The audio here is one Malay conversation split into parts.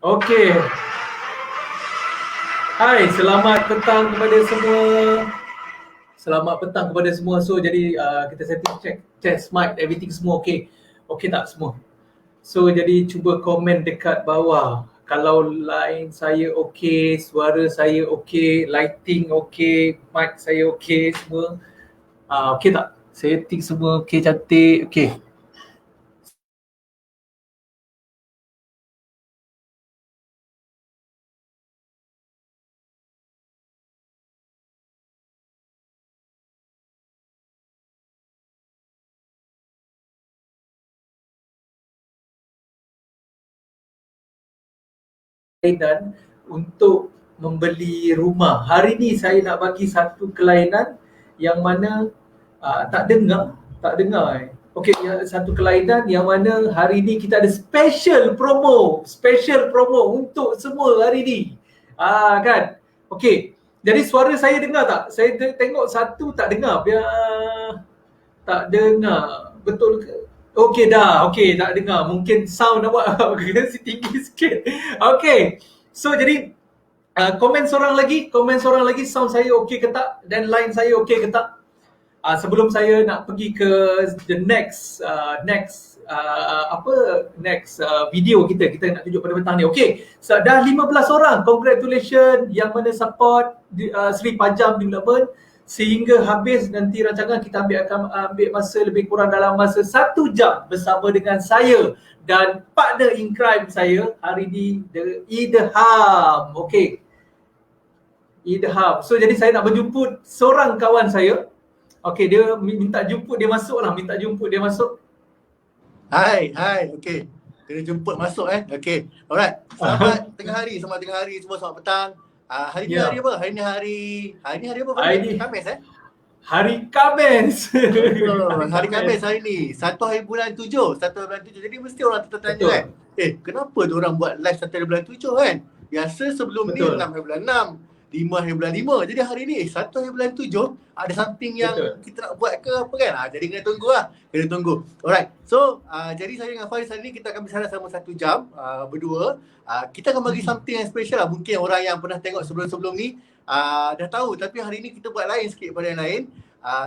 Okey. Hai, selamat petang kepada semua. Selamat petang kepada semua. So jadi kita setting check test mic everything semua okey. Okey tak semua? So jadi cuba komen dekat bawah. Kalau line saya okey, suara saya okey, lighting okey, mic saya okey semua. Okey tak? Setting semua okey, cantik. Okey. Dan untuk membeli rumah. Hari ni saya nak bagi satu kelainan yang mana tak dengar. Okey, satu kelainan yang mana hari ni kita ada special promo untuk semua hari ni. Kan? Okey. Jadi suara saya dengar tak? Saya tengok satu tak dengar. Tak dengar. Betul ke? Okey dah. Okey, tak dengar. Mungkin sound awak kena tinggi sikit. Okey. So jadi komen seorang lagi sound saya okey ke tak dan line saya okey ke tak? Sebelum saya nak pergi ke the next video kita nak tunjuk pada petang ni. Okey. So, dah 15 orang. Congratulations yang mana support Sri Pajam Development sehingga habis nanti rancangan kita akan ambil masa lebih kurang dalam masa 1 jam bersama dengan saya dan partner in crime saya hari ni Idham. Okey. Idham. So jadi saya nak menjemput seorang kawan saya. Okey, dia minta jemput dia masuk. Hai, okey. Kena jemput masuk Okey. Alright. Selamat tengah hari semua, selamat petang. Hari ni hari apa? Hari ni hari apa? Hari Khamis Hari Khamis. Hari Khamis hari ni. 1 hari bulan 7. Jadi mesti orang tertanya kan. Kenapa tu orang buat live 1 hari bulan 7 kan? Biasa sebelum ni 6 hari bulan 6. 5 hari bulan 5. Jadi hari ni 1 hari bulan 7 ada something yang kita nak buat ke apa kan? Jadi kena tunggu. Alright. So jadi saya dengan Faris hari ni kita akan bersama selama 1 jam berdua. Kita akan bagi something yang special lah. Mungkin orang yang pernah tengok sebelum-sebelum ni dah tahu, tapi hari ni kita buat lain sikit daripada yang lain.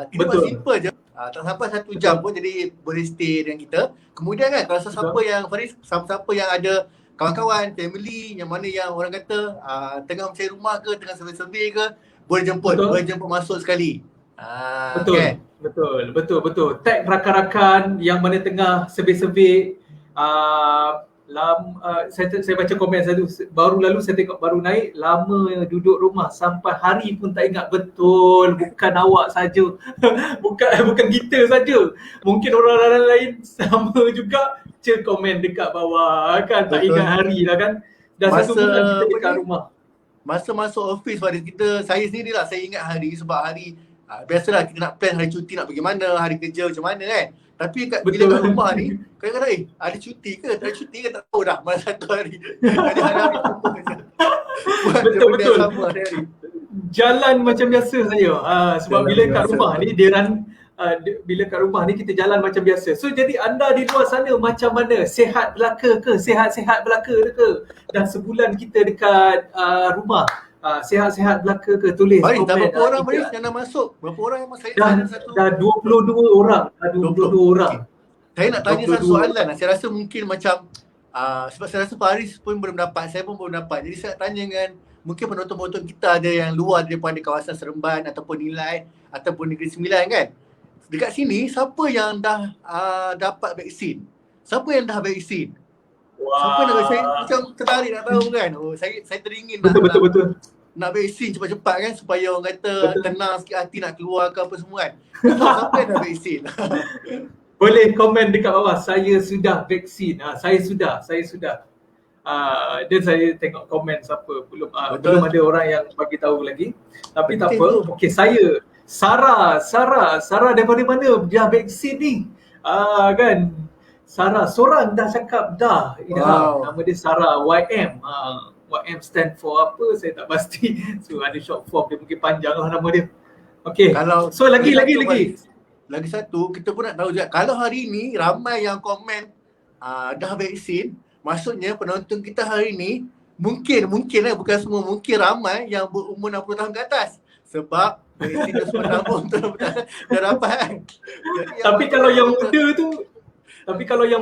Kita buat simple je. Tak sampai 1 jam pun, jadi boleh stay dengan kita. Kemudian kan kalau siapa yang Faris, siapa yang ada kawan-kawan, family yang mana yang orang kata tengah mencari rumah ke, tengah survey ke, boleh jemput masuk sekali. Betul. Tag rakan-rakan yang mana tengah survey. Saya baca komen satu baru saya tengok baru naik, lama duduk rumah sampai hari pun tak ingat. Betul, bukan awak saja. bukan kita saja. Mungkin orang lain sama juga komen dekat bawah kan. Tak ingat hari lah kan. Dah satu bulan kita dekat rumah. Masa masuk office pada kita, saya sendiri lah saya ingat hari sebab hari biasalah kita nak plan hari cuti nak pergi mana, hari kerja macam mana kan. Tapi bila kat rumah ni, kadang-kadang ada cuti ke, tak ada cuti ke tak tahu dah masa 1 hari. Jadi hari-hari betul. Jalan macam biasa saya. Sebab bila kat rumah ni bila kat rumah ni kita jalan macam biasa. So jadi anda di luar sana macam mana? Sihat belaka ke? Sihat-sihat belaka ke? Dah sebulan kita dekat rumah. Sihat-sihat belaka ke? Tulis komen. Dah berapa orang yang dah masuk? Berapa orang yang masuk? Dah 22 orang. Saya nak tanya satu soalan. Saya rasa mungkin macam sebab saya rasa Faris pun belum dapat, saya pun belum dapat. Jadi saya nak tanya dengan mungkin penonton-penonton kita ada yang luar daripada kawasan Seremban ataupun Nilai ataupun Negeri Sembilan kan. Dekat sini siapa yang dah dapat vaksin? Siapa yang dah vaksin? Siapa yang dah vaksin? Macam tertarik nak tahu kan. Saya teringin betul. Nak vaksin cepat-cepat kan supaya orang kata tenang sikit hati nak keluar ke apa semua kan. Siapa yang dah vaksin? Boleh komen dekat bawah, saya sudah vaksin. Saya sudah. Dan saya tengok komen siapa belum ada orang yang bagi tahu lagi. Tapi tak apa. Okey, saya Sarah daripada mana dah vaksin ni? Kan? Sarah seorang dah cakap dah. Wow. Nama dia Sarah YM. YM stand for apa saya tak pasti. So ada short form dia, mungkin panjang lah nama dia. Okey. So lagi satu kita pun nak tahu juga, kalau hari ni ramai yang komen dah vaksin, Maksudnya penonton kita hari ni mungkin bukan semua, mungkin ramai yang berumur 60 tahun ke atas. Sebab vaksin dah semua nabung tu dah dapat kan. Jadi Tapi kalau yang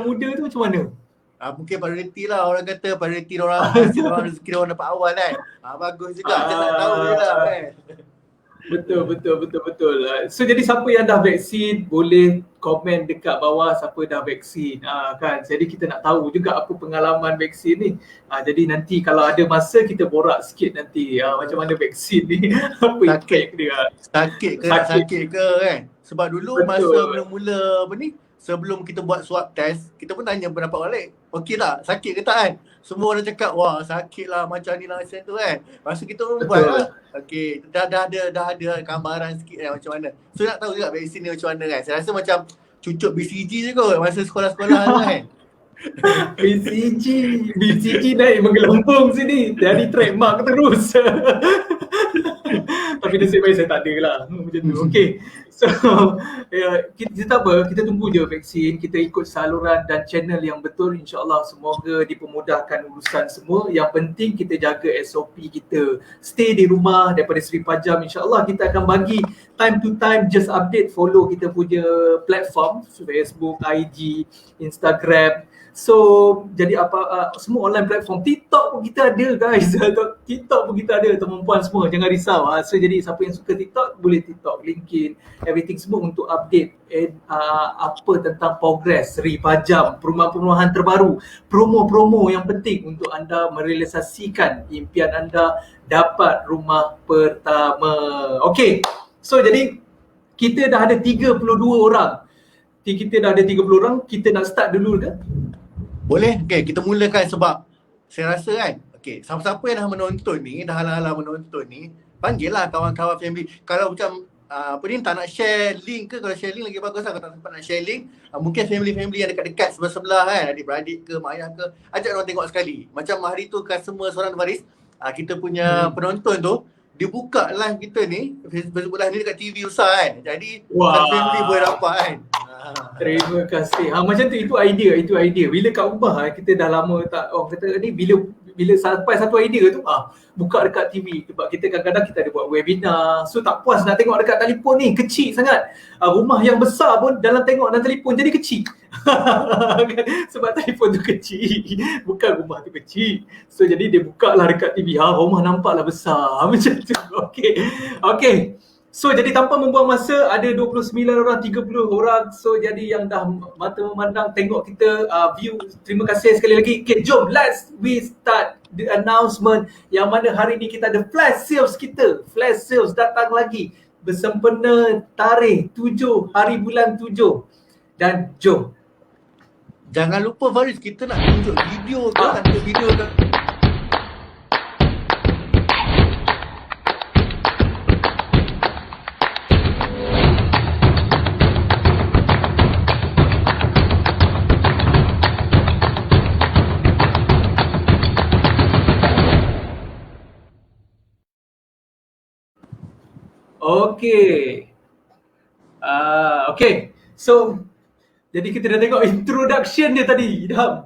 muda tu, macam mana? Mungkin prioriti lah, orang kata prioriti orang hasil orang rezeki orang dapat awal kan. Bagus juga, kita tak tahu je lah kan. Betul. So jadi siapa yang dah vaksin boleh komen dekat bawah siapa dah vaksin kan. Jadi kita nak tahu juga apa pengalaman vaksin ni. Jadi nanti kalau ada masa kita borak sikit nanti macam mana vaksin ni. Apa impact dia. Sakit ke kan. Sebab dulu Betul. masa mula-mula sebelum kita buat swab test, kita pun tanya pendapat balik. Okey tak? Sakit ke tak kan? Semua orang cakap, wah sakit lah macam ni lah macam tu kan. Lepas tu kita pun buat lah. Okey, dah ada gambaran sikit kan macam mana. So nak tahu juga vaksin ni macam mana kan. Saya rasa macam cucuk BCG je kot masa sekolah-sekolah tu kan. BCG naik menggelembung sini. Dari trademark terus. Tapi nasib baik saya tak ada lah macam tu. Okay. So kita tak apa, kita tunggu je vaksin, kita ikut saluran dan channel yang betul, insyaAllah semoga dipermudahkan urusan semua. Yang penting kita jaga SOP kita, stay di rumah daripada 1,000 jam. InsyaAllah kita akan bagi time to time just update, follow kita punya platform Facebook, IG, Instagram. So jadi semua online platform, TikTok pun kita ada guys. TikTok pun kita ada, teman-puan semua, jangan risau. So jadi siapa yang suka TikTok boleh TikTok, LinkedIn, everything semua untuk update apa tentang progress Seri Pajam, perumahan-perumahan terbaru, promo-promo yang penting untuk anda merealisasikan impian anda dapat rumah pertama. Okay, so jadi kita dah ada 32 orang. Kita nak start dulu ke? Boleh? Okay, kita mulakan sebab saya rasa kan, okay, siapa-siapa yang dah menonton ni, dah halang-halang menonton ni, panggil lah kawan-kawan family. Kalau macam tak nak share link ke, kalau share link lagi bagus lah. Kalau tak sempat nak share link, mungkin family-family yang dekat-dekat sebelah-sebelah kan, adik-beradik ke, mak ayah ke, ajak orang tengok sekali. Macam hari tu customer seorang baris, kita punya penonton tu, dia buka live kita ni, Facebook live ni dekat TV besar kan. Jadi family boleh dapat kan. Terima kasih. Macam tu, itu idea. Bila kat rumah kita dah lama tak, kata ni bila sampai satu idea tu, buka dekat TV. Sebab kita kadang-kadang kita ada buat webinar. So tak puas nak tengok dekat telefon ni, kecil sangat. Rumah yang besar pun dalam tengok dalam telefon jadi kecil. Sebab telefon tu kecil. Bukan rumah tu kecil. So jadi dia buka lah dekat TV. Rumah nampaklah besar. Macam tu. Okay. So jadi tanpa membuang masa, ada 29 orang, 30 orang. So jadi yang dah mata memandang tengok kita view, terima kasih sekali lagi. Okay, jom we start the announcement yang mana hari ni kita ada flash sales kita. Flash sales datang lagi bersempena tarikh 7 hari bulan 7. Dan jom. Jangan lupa Faris, kita nak tunjuk video ke? Ada video ke? Okay. Okay. So jadi kita dah tengok introduction dia tadi, Idham.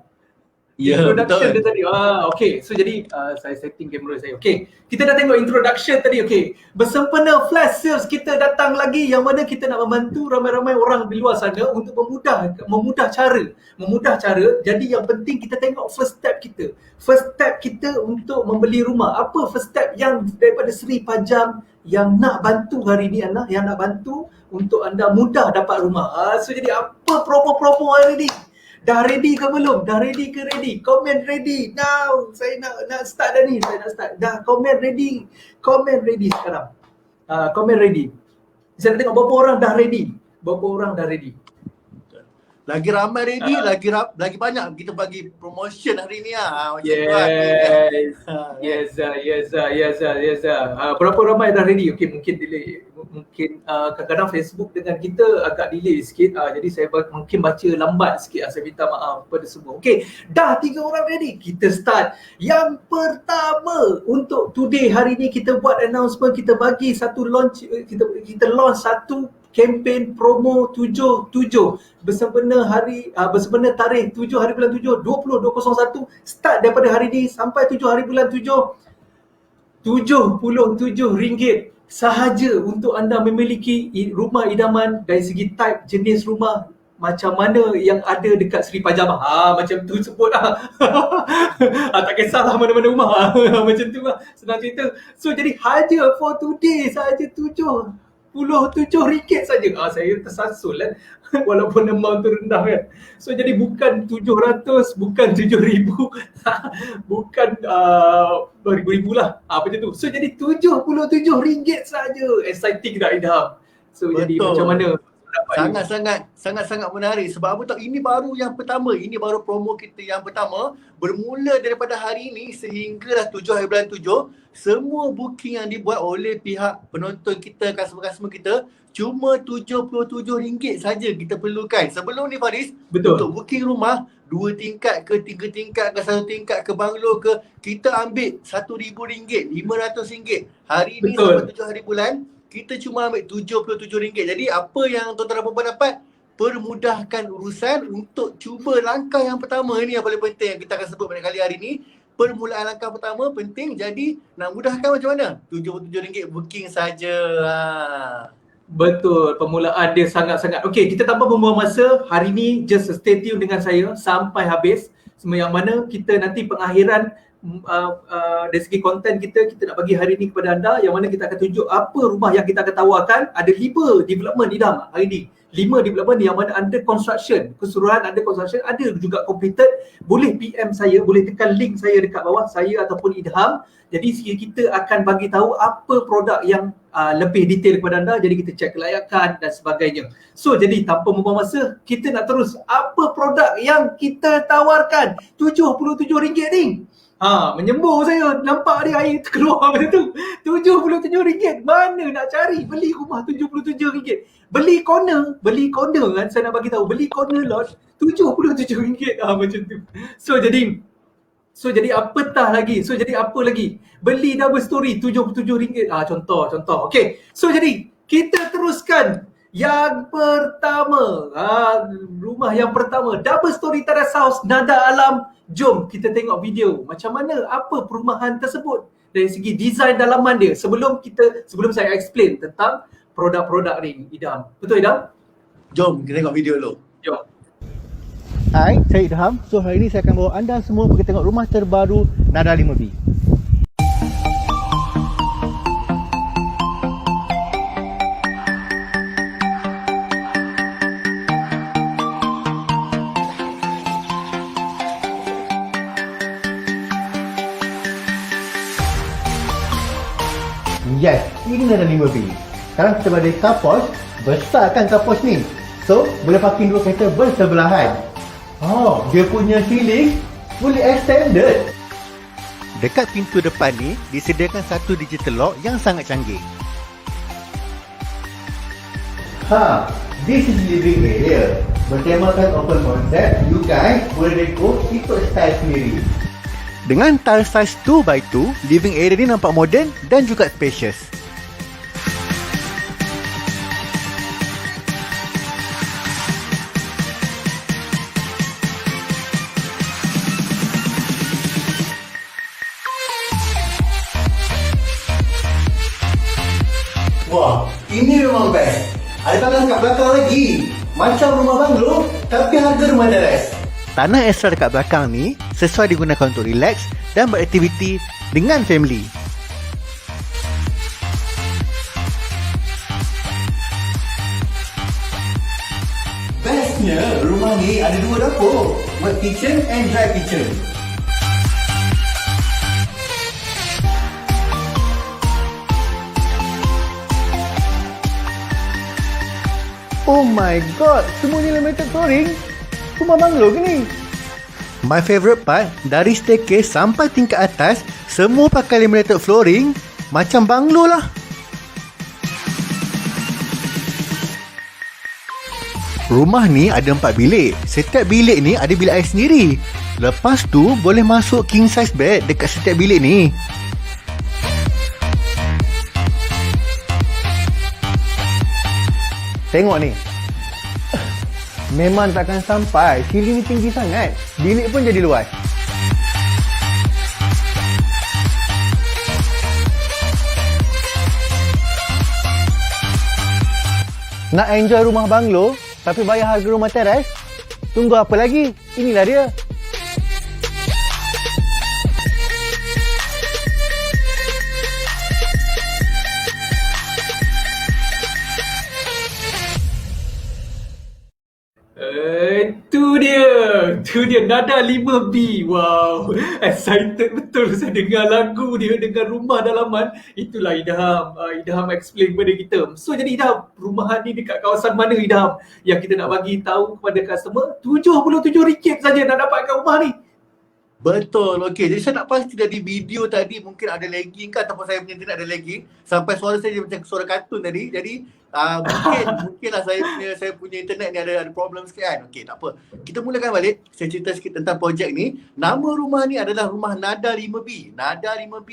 Introduction dia tadi. Okay. So jadi saya setting kamera saya. Okay. Kita dah tengok introduction tadi. Okay. Bersempena flash sales kita datang lagi yang mana kita nak membantu ramai-ramai orang di luar sana untuk memudah cara. Jadi yang penting kita tengok first step kita. First step kita untuk membeli rumah. Apa first step yang daripada Seri Pajam yang nak bantu hari ni anda, yang nak bantu untuk anda mudah dapat rumah. So jadi apa promo-promo hari ni? Dah ready ke belum? Dah ready ke ready? Comment ready now. Saya nak start dah ni. Saya nak start. Dah comment ready. Comment ready sekarang. Comment ready. Saya nak tengok berapa orang dah ready. Berapa orang dah ready. Lagi ramai ready, lagi banyak kita bagi promotion hari ni lah. Yes. Berapa ramai dah ready? Okay, mungkin delay. Mungkin kadang-kadang Facebook dengan kita agak delay sikit. Jadi saya mungkin baca lambat sikit. Saya minta maaf kepada semua. Okay, dah 3 orang ready. Kita start. Yang pertama untuk today hari ni kita buat announcement, kita bagi satu launch, kita launch satu kempen promo 77 bersempena tarikh 7 hari bulan 7 2021, start daripada hari ini sampai 7 hari bulan 7, RM77 sahaja untuk anda memiliki rumah idaman dari segi type jenis rumah macam mana yang ada dekat Seri Pajamah. Macam tu sebut lah. Tak kisahlah mana-mana rumah. Macam tu lah. Senang cerita. So jadi haja for today sahaja RM77 saja. Saya tersasul kan. Walaupun amount tu rendah kan. So jadi bukan 700, bukan 7,000, bukan beribu-ribu lah. Macam tu. So jadi RM77 saja. Exciting tak Idham? So Betul. Jadi macam mana? Sangat-sangat menarik. Sebab apa tahu, ini baru yang pertama. Ini baru promo kita yang pertama. Bermula daripada hari ini sehinggalah 7 hari bulan 7, semua booking yang dibuat oleh pihak penonton kita, customer-customer kita, cuma RM77 saja kita perlukan. Sebelum ni Faris, Betul. untuk booking rumah 2 tingkat ke 3 tingkat ke 1 tingkat ke banglo ke, kita ambil RM1,000, RM500. Hari ni Betul. sampai 7 hari bulan, kita cuma ambil RM77. Jadi apa yang tuan-tuan dan puan dapat? Permudahkan urusan untuk cuba langkah yang pertama ni yang paling penting yang kita akan sebut banyak kali hari ni. Permulaan langkah pertama penting. Jadi nak mudahkan macam mana? RM77 booking saja. Betul, permulaan dia sangat-sangat. Okey, kita tanpa membuang masa, hari ni just stay tune dengan saya sampai habis. Yang mana kita nanti pengakhiran dari segi konten kita nak bagi hari ni kepada anda, yang mana kita akan tunjuk apa rumah yang kita akan tawarkan. Ada 5 development di dalam hari ni. 5 development yang mana under construction, keseluruhan under construction, ada juga completed. Boleh PM saya, boleh tekan link saya dekat bawah, saya ataupun Idham. Jadi kita akan bagi tahu apa produk yang lebih detail kepada anda. Jadi kita cek kelayakan dan sebagainya. So jadi tanpa membuang masa, kita nak terus apa produk yang kita tawarkan. RM77 ni. Menyembur saya. Nampak dia air terkeluar macam tu. RM77. Mana nak cari beli rumah RM77? Beli corner kan, saya nak bagi tahu. Beli corner lot RM77. Macam tu. So jadi apatah lagi? So jadi apa lagi? Beli double story RM77. Contoh. Okey. So jadi kita teruskan yang pertama. Rumah yang pertama, double story terrace house Nada Alam. Jom kita tengok video macam mana, apa perumahan tersebut dari segi desain dalaman dia. Sebelum saya explain tentang produk-produk ni, Idham. Betul Idham? Jom kita tengok video dulu. Jom. Hai, saya Idham. So hari ini saya akan bawa anda semua pergi tengok rumah terbaru Nada 5B. Yes, ini Nada 5B. Sekarang kita berada di carport. Besar kan carport ni? So, boleh parking dua kereta bersebelahan. Dia punya ceiling fully extended. Dekat pintu depan ni disediakan satu digital lock yang sangat canggih. This is living area. Bertemakan open concept, you guys boleh deco ikut style sendiri. Dengan tile size 2x2, living area ni nampak moden dan juga spacious. Wah, ini memang best. Ada tanah kat belakang lagi. Macam rumah banglo, tapi harga rumah teres. Tanah ekstra dekat belakang ni sesuai digunakan untuk relax dan beraktiviti dengan family. Bestnya, rumah ni ada 2 dapur, wet kitchen and dry kitchen. Oh my god, semua ni laminated flooring. Rumah banglo ke ni? My favourite part, dari staircase sampai tingkat atas, semua pakai laminated flooring. Macam banglo lah. Rumah ni ada 4 bilik. Setiap bilik ni ada bilik air sendiri. Lepas tu, boleh masuk king size bed dekat setiap bilik ni. Tengok ni. Memang takkan sampai. Ceiling ni tinggi sangat. Bilik pun jadi luas. Nak enjoy rumah banglo tapi bayar harga rumah teres? Tunggu apa lagi? Inilah dia. Tu dia nada 5B. Wow, excited betul saya dengar lagu dia dengan rumah dalaman. Itulah Idham. Idham explain kepada kita. So jadi Idham, rumahan ni dekat kawasan mana Idham yang kita nak bagi tahu kepada customer? RM77 saja nak dapatkan rumah ni. Betul, okey. Jadi saya nak pasti dari video tadi mungkin ada lagging kan, ataupun saya punya internet ada lagging sampai suara saya macam suara kartun tadi. Jadi mungkinlah saya punya internet ni ada problem sikit kan. Okey, tak apa. Kita mulakan balik. Saya cerita sikit tentang projek ni. Nama rumah ni adalah rumah Nada 5B. Nada 5B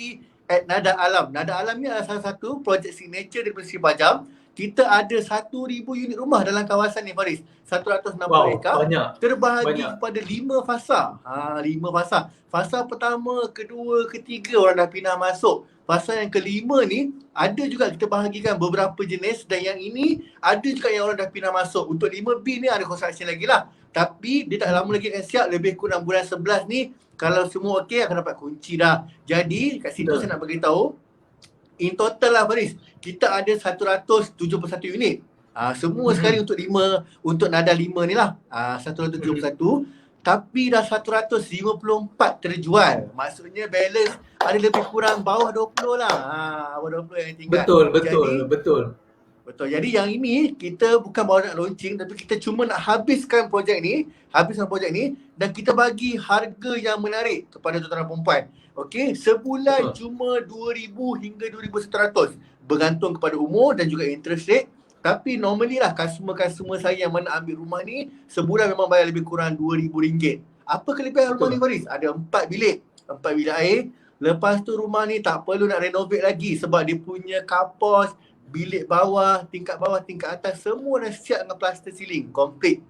at Nada Alam. Nada Alam ni adalah salah satu projek signature daripada Sri Pajam. Kita ada 1,000 unit rumah dalam kawasan ni, Faris. 160 ekar. Banyak. Terbahagi kepada 5 fasa. 5 fasa. Fasa pertama, kedua, ketiga orang dah pindah masuk. Fasa yang kelima ni ada juga kita bahagikan beberapa jenis, dan yang ini ada juga yang orang dah pindah masuk. Untuk 5B ni ada construction lagi lah. Tapi dia tak lama lagi akan siap, lebih kurang bulan 11 ni. Kalau semua okey akan dapat kunci dah. Jadi kat situ saya nak beritahu, in total lah Faris, kita ada 171 unit. Semua sekali untuk Nada 5 ni lah. 171. Tapi dah 154 terjual. Maksudnya balance ada lebih kurang bawah 20 lah. Bawah 20 yang tinggal. Betul. Jadi yang ini kita bukan baru nak launching, tapi kita cuma nak habiskan projek ni dan kita bagi harga yang menarik kepada tuan-tuan dan puan-puan. Okey, sebulan cuma 2,000 hingga 2,100 bergantung kepada umur dan juga interest rate. Tapi normally lah customer saya yang mana ambil rumah ni sebulan memang bayar lebih kurang RM2,000. Apa kelebihan rumah ni Faris? Ada 4 bilik air. Lepas tu rumah ni tak perlu nak renovate lagi sebab dia punya carport, bilik bawah, tingkat atas semua dah siap dengan plaster ceiling, complete.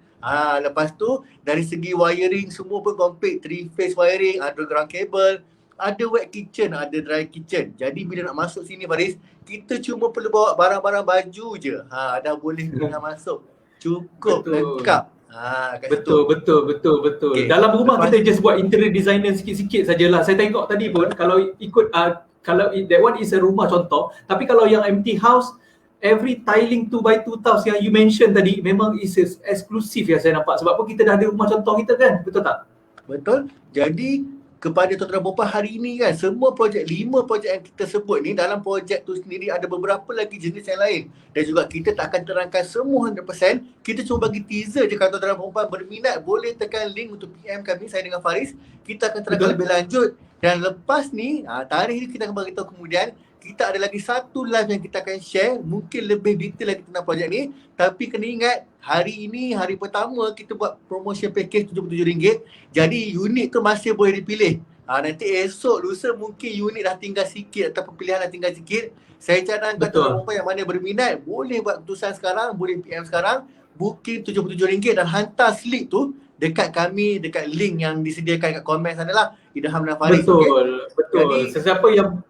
Lepas tu dari segi wiring semua pun complete, 3-phase wiring, underground cable, ada wet kitchen, ada dry kitchen. Jadi bila nak masuk sini Faris, kita cuma perlu bawa barang-barang baju je. Dah boleh pindah masuk. Cukup lengkap. Betul. Okay. Dalam rumah kita just buat interior designer sikit-sikit sajalah. Saya tengok tadi pun kalau ikut kalau that one is a rumah contoh, tapi kalau yang empty house, every tiling 2x2 tiles yang you mention tadi memang is eksklusif yang saya nampak. Sebab pun kita dah ada rumah contoh kita kan, betul tak? Betul. Jadi kepada tuan-tuan dan puan-puan hari ni kan, semua projek, 5 projek yang kita sebut ni, dalam projek tu sendiri ada beberapa lagi jenis yang lain. Dan juga kita tak akan terangkan semua 100%. Kita cuma bagi teaser je. Kalau tuan-tuan dan puan-puan berminat, boleh tekan link untuk PM kami, saya dengan Faris. Kita akan terangkan lebih lanjut. Dan lepas ni, tarikh ni kita akan beritahu kemudian. Kita ada lagi satu live yang kita akan share, mungkin lebih detail lagi tentang projek ni. Tapi kena ingat, hari ini, hari pertama kita buat promotion package RM77. Jadi unit tu masih boleh dipilih. Nanti esok, lusa mungkin unit dah tinggal sikit ataupun pilihan dah tinggal sikit. Saya cadangkan tuan-tuan yang mana berminat, boleh buat keputusan sekarang, boleh PM sekarang, booking RM77 dan hantar slip tu dekat kami, dekat link yang disediakan kat komen sana lah. Idham dan Faris. Betul. Jadi, sesiapa yang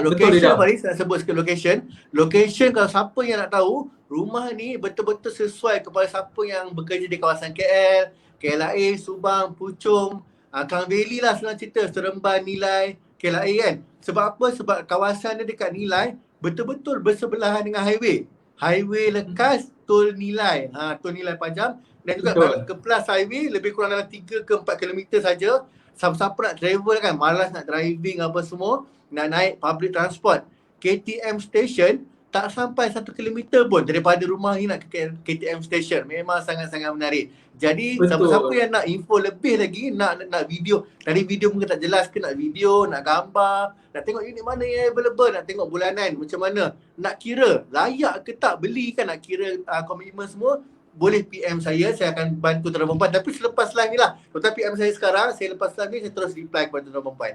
location Faris, nak sebut sikit location. Location kalau siapa yang nak tahu, rumah ni betul-betul sesuai kepada siapa yang bekerja di kawasan KL, KLIA, Subang, Puchong, Klang Valley lah senang cerita, Seremban, Nilai, KLIA kan. Sebab apa? Sebab kawasan dia dekat Nilai betul-betul bersebelahan dengan highway. Highway lekas, tol Nilai. Tol Nilai Pajam. Dan juga ke plus highway lebih kurang dalam 3 ke 4 km saja. Siapa-siapa nak travel kan, malas nak driving apa semua, nak naik public transport, KTM station tak sampai 1 km pun daripada rumah ni nak ke KTM station. Memang sangat-sangat menarik. Jadi siapa-siapa yang nak info lebih lagi, nak video, dari video mungkin tak jelas ke, nak video, nak gambar, nak tengok unit mana yang available, nak tengok bulanan macam mana, nak kira layak ke tak beli kan, nak kira komitmen semua, boleh PM saya akan bantu tuan-tuan dan puan-puan. Tapi selepas live ni lah, tuan-tuan PM saya sekarang, saya lepas live ni saya terus reply kepada tuan-tuan dan puan-puan.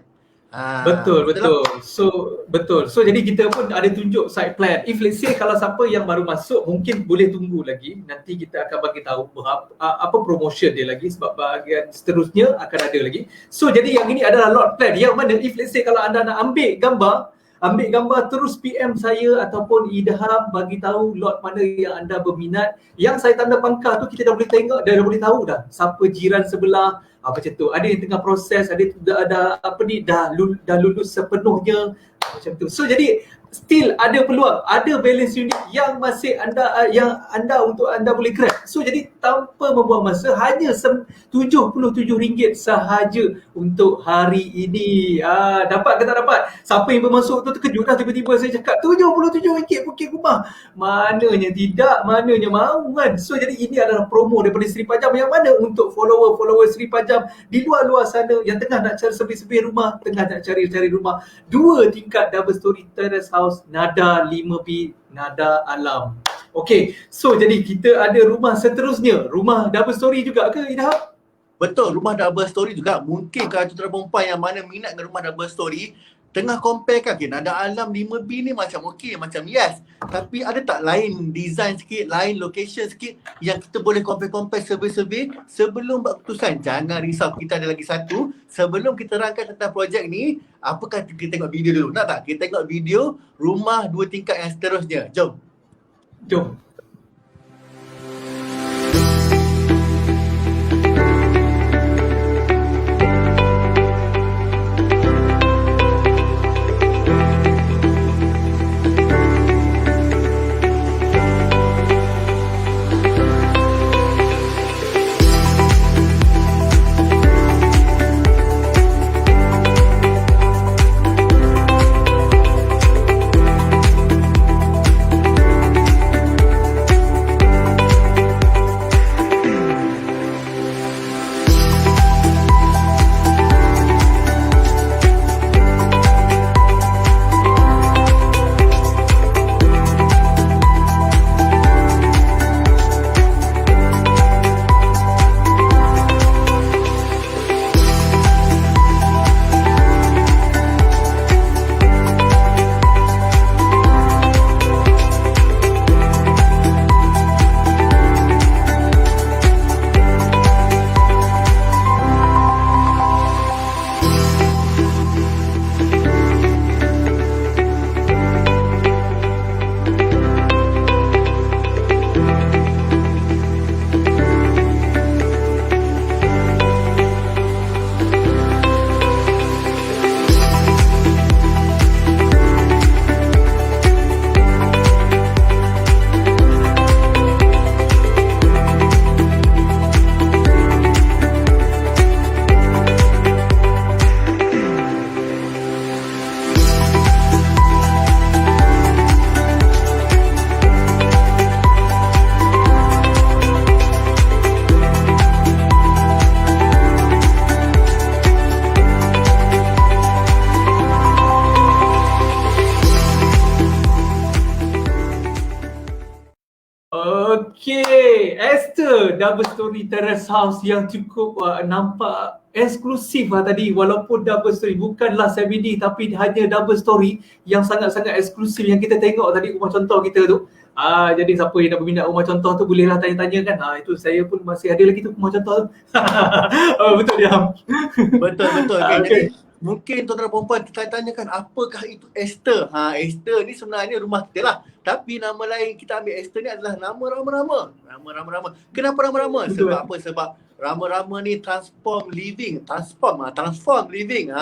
Betul, Betul tak? betul. So, betul. So, jadi kita pun ada tunjuk side plan. If let's say kalau siapa yang baru masuk, mungkin boleh tunggu lagi. Nanti kita akan bagi tahu apa promotion dia lagi sebab bahagian seterusnya akan ada lagi. So, jadi yang ini adalah lot plan. Yang mana if let's say kalau anda nak ambil gambar terus PM saya ataupun Idham bagi tahu lot mana yang anda berminat. Yang saya tanda pangkal tu kita dah boleh tengok, dah boleh tahu dah siapa jiran sebelah, macam tu. Ada yang tengah proses, ada dah lulus sepenuhnya, macam tu. So jadi still ada peluang, ada balance unit yang masih untuk anda boleh grab. So jadi tanpa membuang masa, hanya RM77 sahaja untuk hari ini. Dapat ke tak dapat? Siapa yang bermasuk tu terkejut dah tiba-tiba saya cakap RM77 bukit rumah. Mananya tidak, mananya mahu kan. So jadi ini adalah promo daripada Seri Pajam yang mana untuk follower Seri Pajam di luar-luar sana yang tengah nak cari sebis-sebis rumah, tengah nak cari rumah. 2 tingkat double story terrace house, nada 5B, nada alam. Okay, so jadi kita ada rumah seterusnya, rumah double story juga ke Idham? Betul, rumah double story juga. Mungkin kalau tuan perempuan yang mana minat dengan rumah double story, tengah compare kan, okay, nada alam 5B ni macam okey, macam yes. Tapi ada tak lain design sikit, lain location sikit yang kita boleh compare survey sebelum buat keputusan. Jangan risau, kita ada lagi satu. Sebelum kita rangkai tentang projek ni, apakah kita tengok video dulu? Nak tak? Kita tengok video rumah 2 tingkat yang seterusnya. Jom. Jom. Okay, Esther double story terrace house yang cukup nampak eksklusif tadi, walaupun double story bukanlah CBD tapi hanya double story yang sangat-sangat eksklusif yang kita tengok tadi rumah contoh kita tu. Jadi siapa yang nak berminat rumah contoh tu bolehlah tanya-tanya kan. Itu saya pun masih ada lagi tu rumah contoh tu. Betul dia. Betul. Okay. Jadi mungkin tuan-tuan perempuan tanya-tanyakan apakah itu Esther. Esther ni sebenarnya rumah kita lah. Tapi nama lain kita ambil Esther ni adalah nama rama-rama. Rama-rama. Kenapa rama-rama? Sebab apa? Sebab rama-rama ni transform living. Transform living.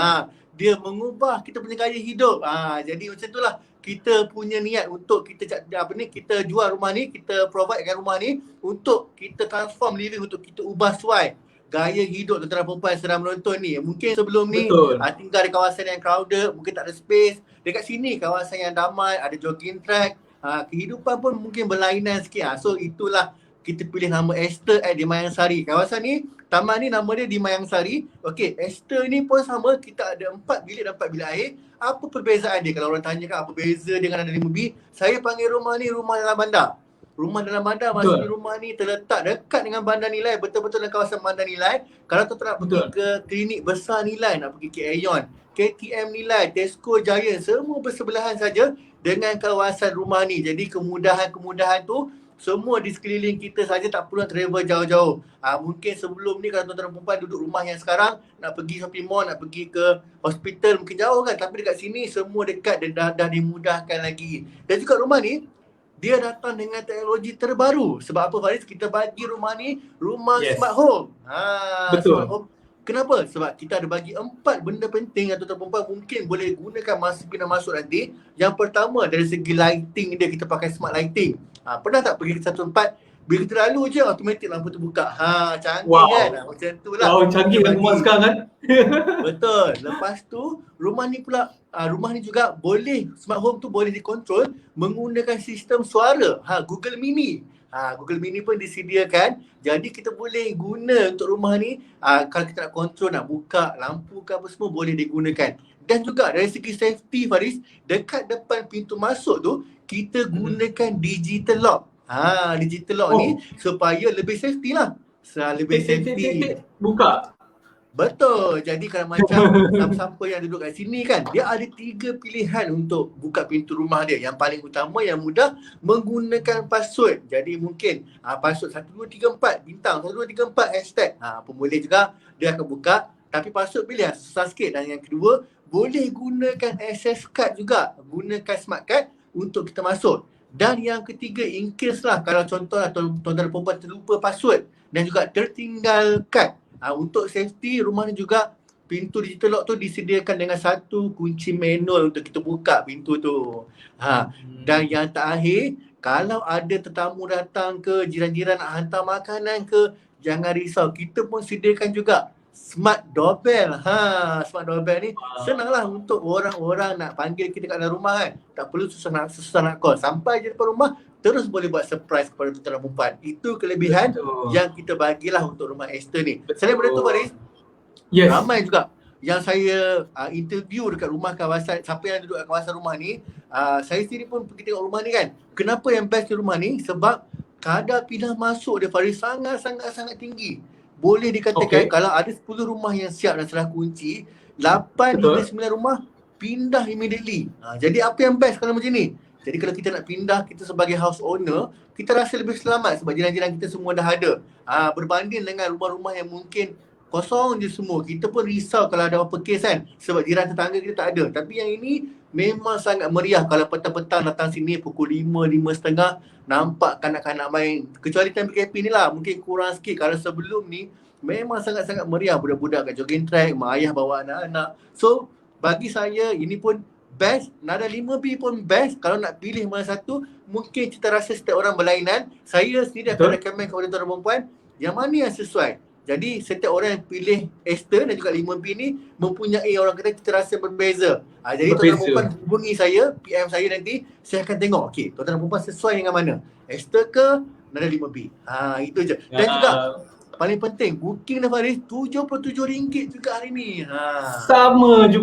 Dia mengubah kita punya gaya hidup. Jadi macam itulah kita punya niat untuk kita jual rumah ni, kita providekan rumah ni untuk kita transform living, untuk kita ubah suai gaya hidup tuan-tuan perempuan yang sedang menonton ni. Mungkin sebelum ni tinggal di kawasan yang crowded, mungkin tak ada space. Dekat sini kawasan yang damai, ada jogging track. Kehidupan pun mungkin berlainan sikit. So itulah kita pilih nama Esther at Dimayang Sari. Kawasan ni, taman ni nama dia Dimayang Sari. Okey, Esther ni pun sama, kita ada 4 bilik dan 4 bilik air. Apa perbezaan dia? Kalau orang tanya kan apa beza dengan ada 5B, saya panggil rumah ni rumah dalam bandar. Rumah dalam bandar, Betul. maksudnya rumah ni terletak dekat dengan Bandar Nilai, betul-betul dalam kawasan Bandar Nilai. Kalau tuan nak pergi Betul. ke klinik besar Nilai, nak pergi ke Aeon, KTM Nilai, Tesco Giant, semua bersebelahan saja dengan kawasan rumah ni. Jadi kemudahan-kemudahan tu semua di sekeliling kita saja, tak perlu nak travel jauh-jauh. Mungkin sebelum ni kalau tuan-tuan dan perempuan duduk rumah yang sekarang, nak pergi shopping mall, nak pergi ke hospital mungkin jauh kan. Tapi dekat sini semua dekat dan dah dimudahkan lagi. Dan juga rumah ni, dia datang dengan teknologi terbaru. Sebab apa Faris? Kita bagi rumah ni rumah smart home. Betul. Smart home. Kenapa? Sebab kita ada bagi 4 benda penting yang tuan-tuan perempuan mungkin boleh gunakan masa pindah masuk nanti. Yang pertama, dari segi lighting dia, kita pakai smart lighting. Pernah tak pergi ke satu tempat, bila kita lalu je automatik lampu terbuka. Canggih kan? Macam tu lah. Wow, canggih kan rumah sekarang kan? Betul. Lepas tu, rumah ni pula, rumah ni juga boleh, smart home tu boleh dikontrol menggunakan sistem suara. Google Mini. Google Mini pun disediakan. Jadi kita boleh guna untuk rumah ni, kalau kita nak kontrol, nak buka lampu ke apa semua, boleh digunakan. Dan juga dari segi safety Faris, dekat depan pintu masuk tu, kita gunakan digital lock. Digital lock ni supaya lebih safety lah. Lebih safety. Buka. Betul. Jadi kalau macam siapa yang duduk kat sini kan, dia ada 3 pilihan untuk buka pintu rumah dia. Yang paling utama, yang mudah, menggunakan password. Jadi mungkin password 1234 bintang, 1234 hashtag. Pun boleh juga, dia akan buka. Tapi password pilih susah sikit. Dan yang kedua, boleh gunakan access card juga. Gunakan smart card untuk kita masuk. Dan yang ketiga, in case lah kalau contohlah tuan-tuan dan perempuan terlupa password dan juga tertinggal kad, untuk safety, rumah ni juga pintu digital lock tu disediakan dengan satu kunci manual untuk kita buka pintu tu. Dan yang terakhir, kalau ada tetamu datang ke, jiran-jiran nak hantar makanan ke, jangan risau, kita pun sediakan juga smart doorbell. Smart doorbell ni senanglah untuk orang-orang nak panggil kita kat dalam rumah kan. Tak perlu susah nak call. Sampai je depan rumah, terus boleh buat surprise kepada tuan-tuan dan perempuan. Itu kelebihan yang kita bagilah untuk rumah Esther ni. Selain daripada tu Faris, ramai juga yang saya interview dekat rumah kawasan, siapa yang duduk kat kawasan rumah ni, saya sendiri pun pergi tengok rumah ni kan. Kenapa yang best di rumah ni? Sebab kadar pindah masuk dia Faris sangat tinggi. Boleh dikatakan kalau ada 10 rumah yang siap dan serah kunci, 8 hingga 9 rumah pindah immediately. Jadi apa yang best kalau macam ni? Jadi kalau kita nak pindah, kita sebagai house owner, kita rasa lebih selamat sebab jiran-jiran kita semua dah ada. Berbanding dengan rumah-rumah yang mungkin kosong je semua. Kita pun risau kalau ada apa kes kan, sebab jiran tetangga kita tak ada. Tapi yang ini memang sangat meriah. Kalau petang-petang datang sini pukul 5, 5.30, nampak kanak-kanak main. Kecuali time PKP ni lah, mungkin kurang sikit. Kalau sebelum ni, memang sangat-sangat meriah. Budak-budak kat jogging track, mak ayah bawa anak-anak. So, bagi saya ini pun best. Nada 5B pun best. Kalau nak pilih mana satu, mungkin kita rasa setiap orang berlainan. Saya sendiri akan recommend kepada tuan-tuan dan perempuan yang mana yang sesuai. Jadi setiap orang yang pilih Esther dan juga 5B ni mempunyai orang kata kita rasa berbeza. Jadi tuan-tuan dan perempuan hubungi saya, PM saya nanti, saya akan tengok tuan-tuan dan perempuan sesuai dengan mana. Esther ke Nada 5B. Itu je. Dan juga paling penting, booking dah Faris RM77 juga hari ni. Sama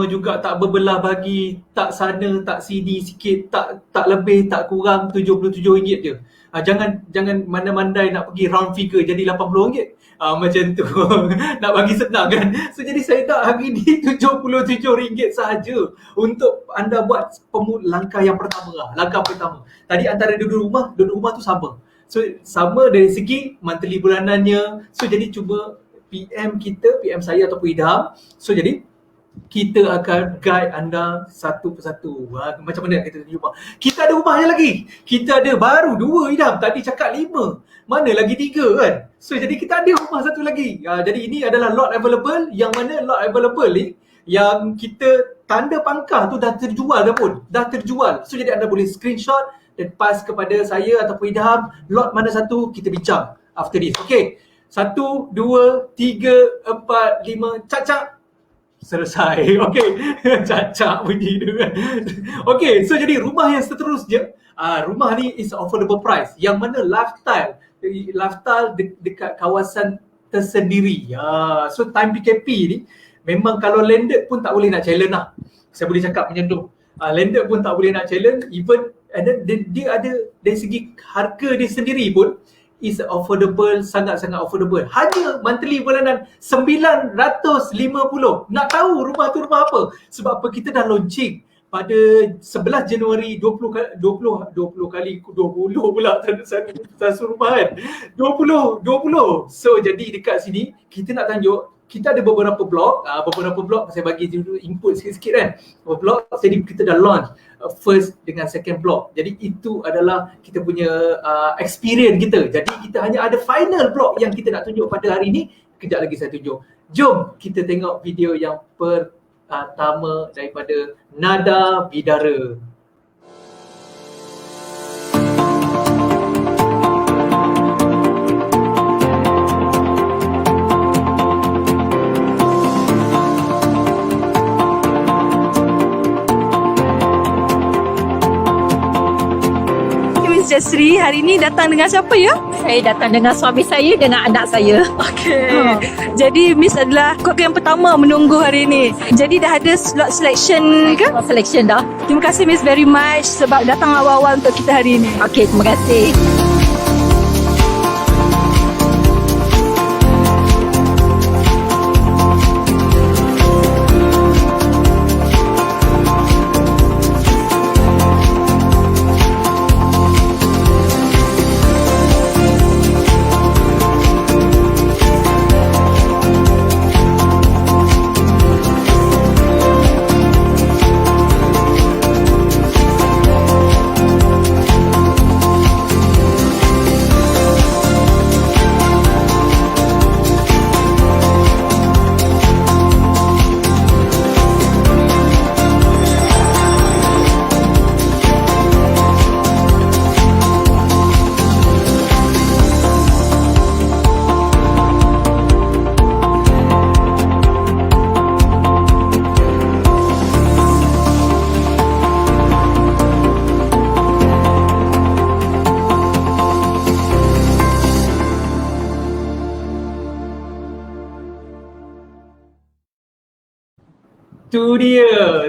juga, tak berbelah bagi, tak sana tak sini sikit, tak lebih tak kurang RM77 je. Jangan mana-mandai nak pergi round figure jadi RM80. Macam tu. Nak bagi senang kan. So jadi saya tak hari ni RM77 sahaja untuk anda buat langkah yang pertama lah. Langkah pertama. Tadi antara duduk rumah tu sama. So sama dari segi monthly bulanannya. So jadi cuba PM saya ataupun Idham. So jadi kita akan guide anda satu persatu. Macam mana kita jumpa. Kita ada rumahnya lagi. Kita ada baru 2 Idham. Tadi cakap 5. Mana lagi 3 kan. So jadi kita ada rumah satu lagi. Jadi ini adalah lot available. Yang mana lot available ni, yang kita tanda pangkah tu dah terjual dah pun. Dah terjual. So jadi anda boleh screenshot dan pass kepada saya ataupun Idham. Lot mana satu, kita bincang after this. Okay. 1, 2, 3, 4, 5. Cak-cak. Selesai. Okay. Cacak bunyi tu kan. Okay. So jadi rumah yang seterusnya, rumah ni is affordable price. Yang mana lifestyle dekat kawasan tersendiri. So time PKP ni, memang kalau landed pun tak boleh nak challenge lah. Saya boleh cakap macam tu. Landed pun tak boleh nak challenge. Even And then dia ada dari segi harga dia sendiri pun is affordable, sangat-sangat affordable. Hanya monthly bulanan 950. Nak tahu rumah tu rumah apa? Sebab apa? Kita dah launching pada 11 Januari 20 kali 20 pula satu rumah kan. 20. So jadi dekat sini kita nak tunjuk, kita ada beberapa blok saya bagi dulu input sikit-sikit kan. Beberapa blok, jadi kita dah launch first dengan second block. Jadi itu adalah kita punya experience kita. Jadi kita hanya ada final block yang kita nak tunjuk pada hari ini. Kejap lagi saya tunjuk. Jom kita tengok video yang pertama daripada Nada Bidara. Jasri, hari ni datang dengan siapa ya? Saya datang dengan suami saya, dengan anak saya. Okey. Jadi Miss adalah keluarga yang pertama menunggu hari ni. Jadi dah ada slot selection ke? Selection dah. Terima kasih Miss very much sebab datang awal-awal untuk kita hari ni. Okey, terima kasih.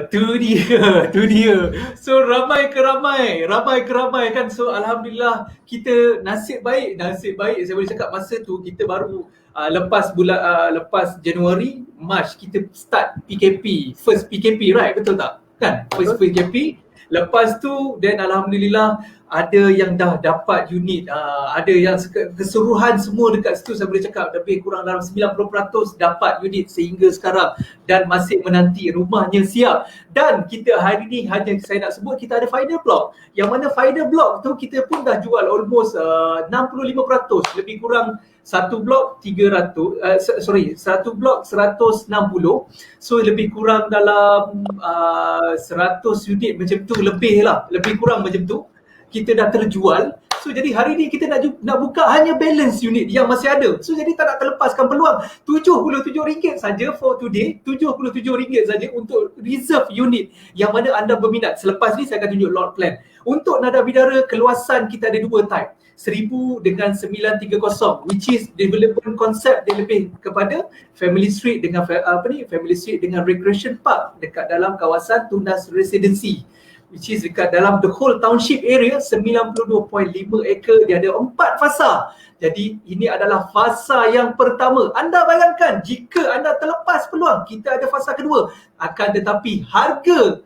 Tu dia. So ramai ke ramai kan. So alhamdulillah kita nasib baik saya boleh cakap masa tu kita baru lepas Januari, March kita start PKP, first PKP, right, betul tak? Kan? First PKP. Lepas tu dan alhamdulillah ada yang dah dapat unit, ada yang keseluruhan semua dekat situ saya boleh cakap lebih kurang dalam 90% dapat unit sehingga sekarang dan masih menanti rumahnya siap. Dan kita hari ni hanya saya nak sebut kita ada final block. Yang mana final block tu kita pun dah jual almost 65%, lebih kurang satu blok 160. So lebih kurang dalam 100 unit macam tu, lebih kurang macam tu kita dah terjual. So jadi hari ni kita nak buka hanya balance unit yang masih ada. So jadi tak nak terlepaskan peluang. RM77 saja for today, RM77 saja untuk reserve unit yang mana anda berminat. Selepas ni saya akan tunjuk lot plan. Untuk Nada Bidara, keluasan kita ada dua type, 1000 dengan 930, which is development concept dia lebih kepada family street dengan family street dengan recreation park dekat dalam kawasan Tunas Residency, which is dekat dalam the whole township area 92.5 acre. Dia ada 4 fasa. Jadi ini adalah fasa yang pertama. Anda bayangkan jika anda terlepas peluang, kita ada fasa kedua. Akan tetapi harga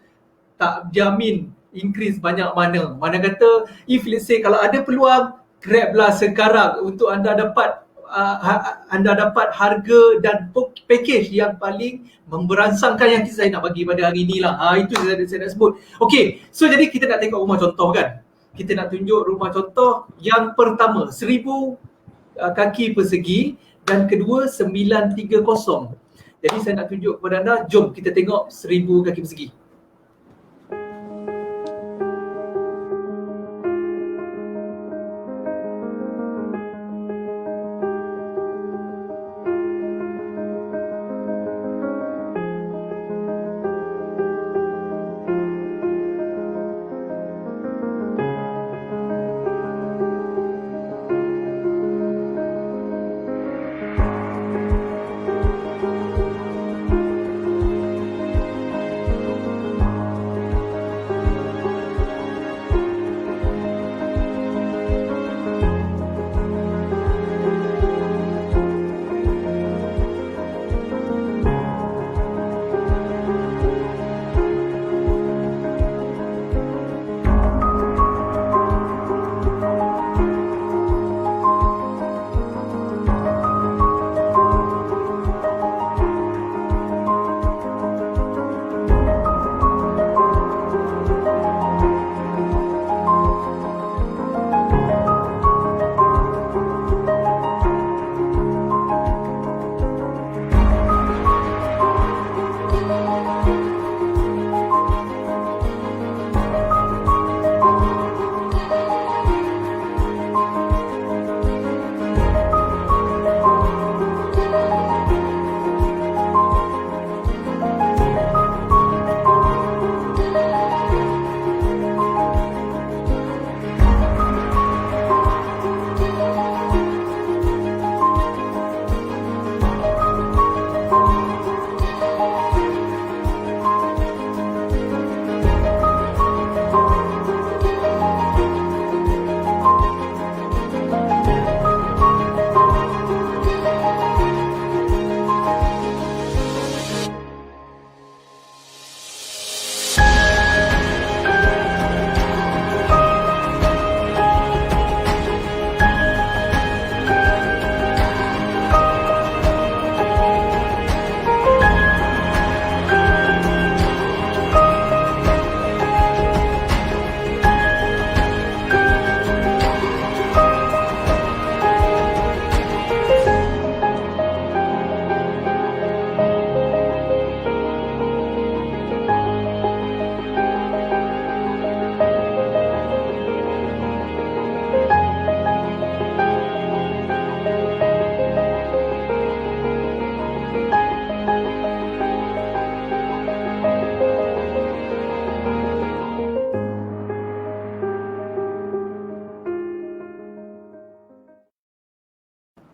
tak jamin increase banyak mana. Mana kata if let's say kalau ada peluang, grablah sekarang untuk anda dapat harga dan package yang paling memberansangkan yang saya nak bagi pada hari ni lah. Itu saya nak sebut. Okey, so jadi kita nak tengok rumah contoh kan. Kita nak tunjuk rumah contoh yang pertama 1000 kaki persegi dan kedua 930. Jadi saya nak tunjuk kepada anda, jom kita tengok 1000 kaki persegi.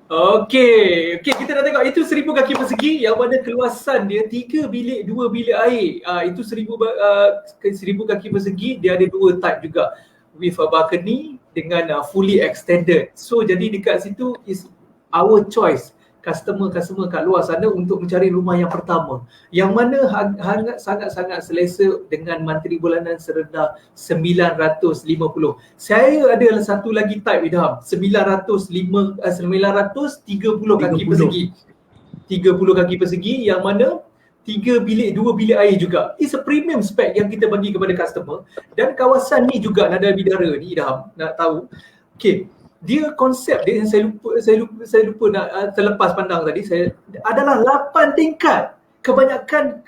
Okey, kita dah tengok itu 1000 kaki persegi yang mana keluasan dia 3 bilik 2 bilik air. Itu 1000 kaki persegi, dia ada 2 type juga. With a balcony dengan fully extended. So jadi dekat situ is our choice. Customer kat luar sana untuk mencari rumah yang pertama, yang mana sangat-sangat selesa dengan monthly bulanan serendah 950. Saya ada satu lagi type Idham, 930 kaki persegi. 30 kaki persegi yang mana 3 bilik 2 bilik air juga. It's a premium spec yang kita bagi kepada customer. Dan kawasan ni juga Nada Bidara ni Idham, nak tahu. Okey, dia konsep dia yang saya lupa nak terlepas pandang tadi, saya adalah 8 tingkat. Kebanyakan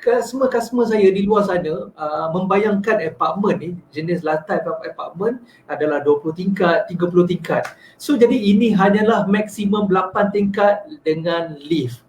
customer saya di luar sana membayangkan apartment ni, jenis lantai apartment adalah 20 tingkat, 30 tingkat. So jadi ini hanyalah maksimum 8 tingkat dengan lift.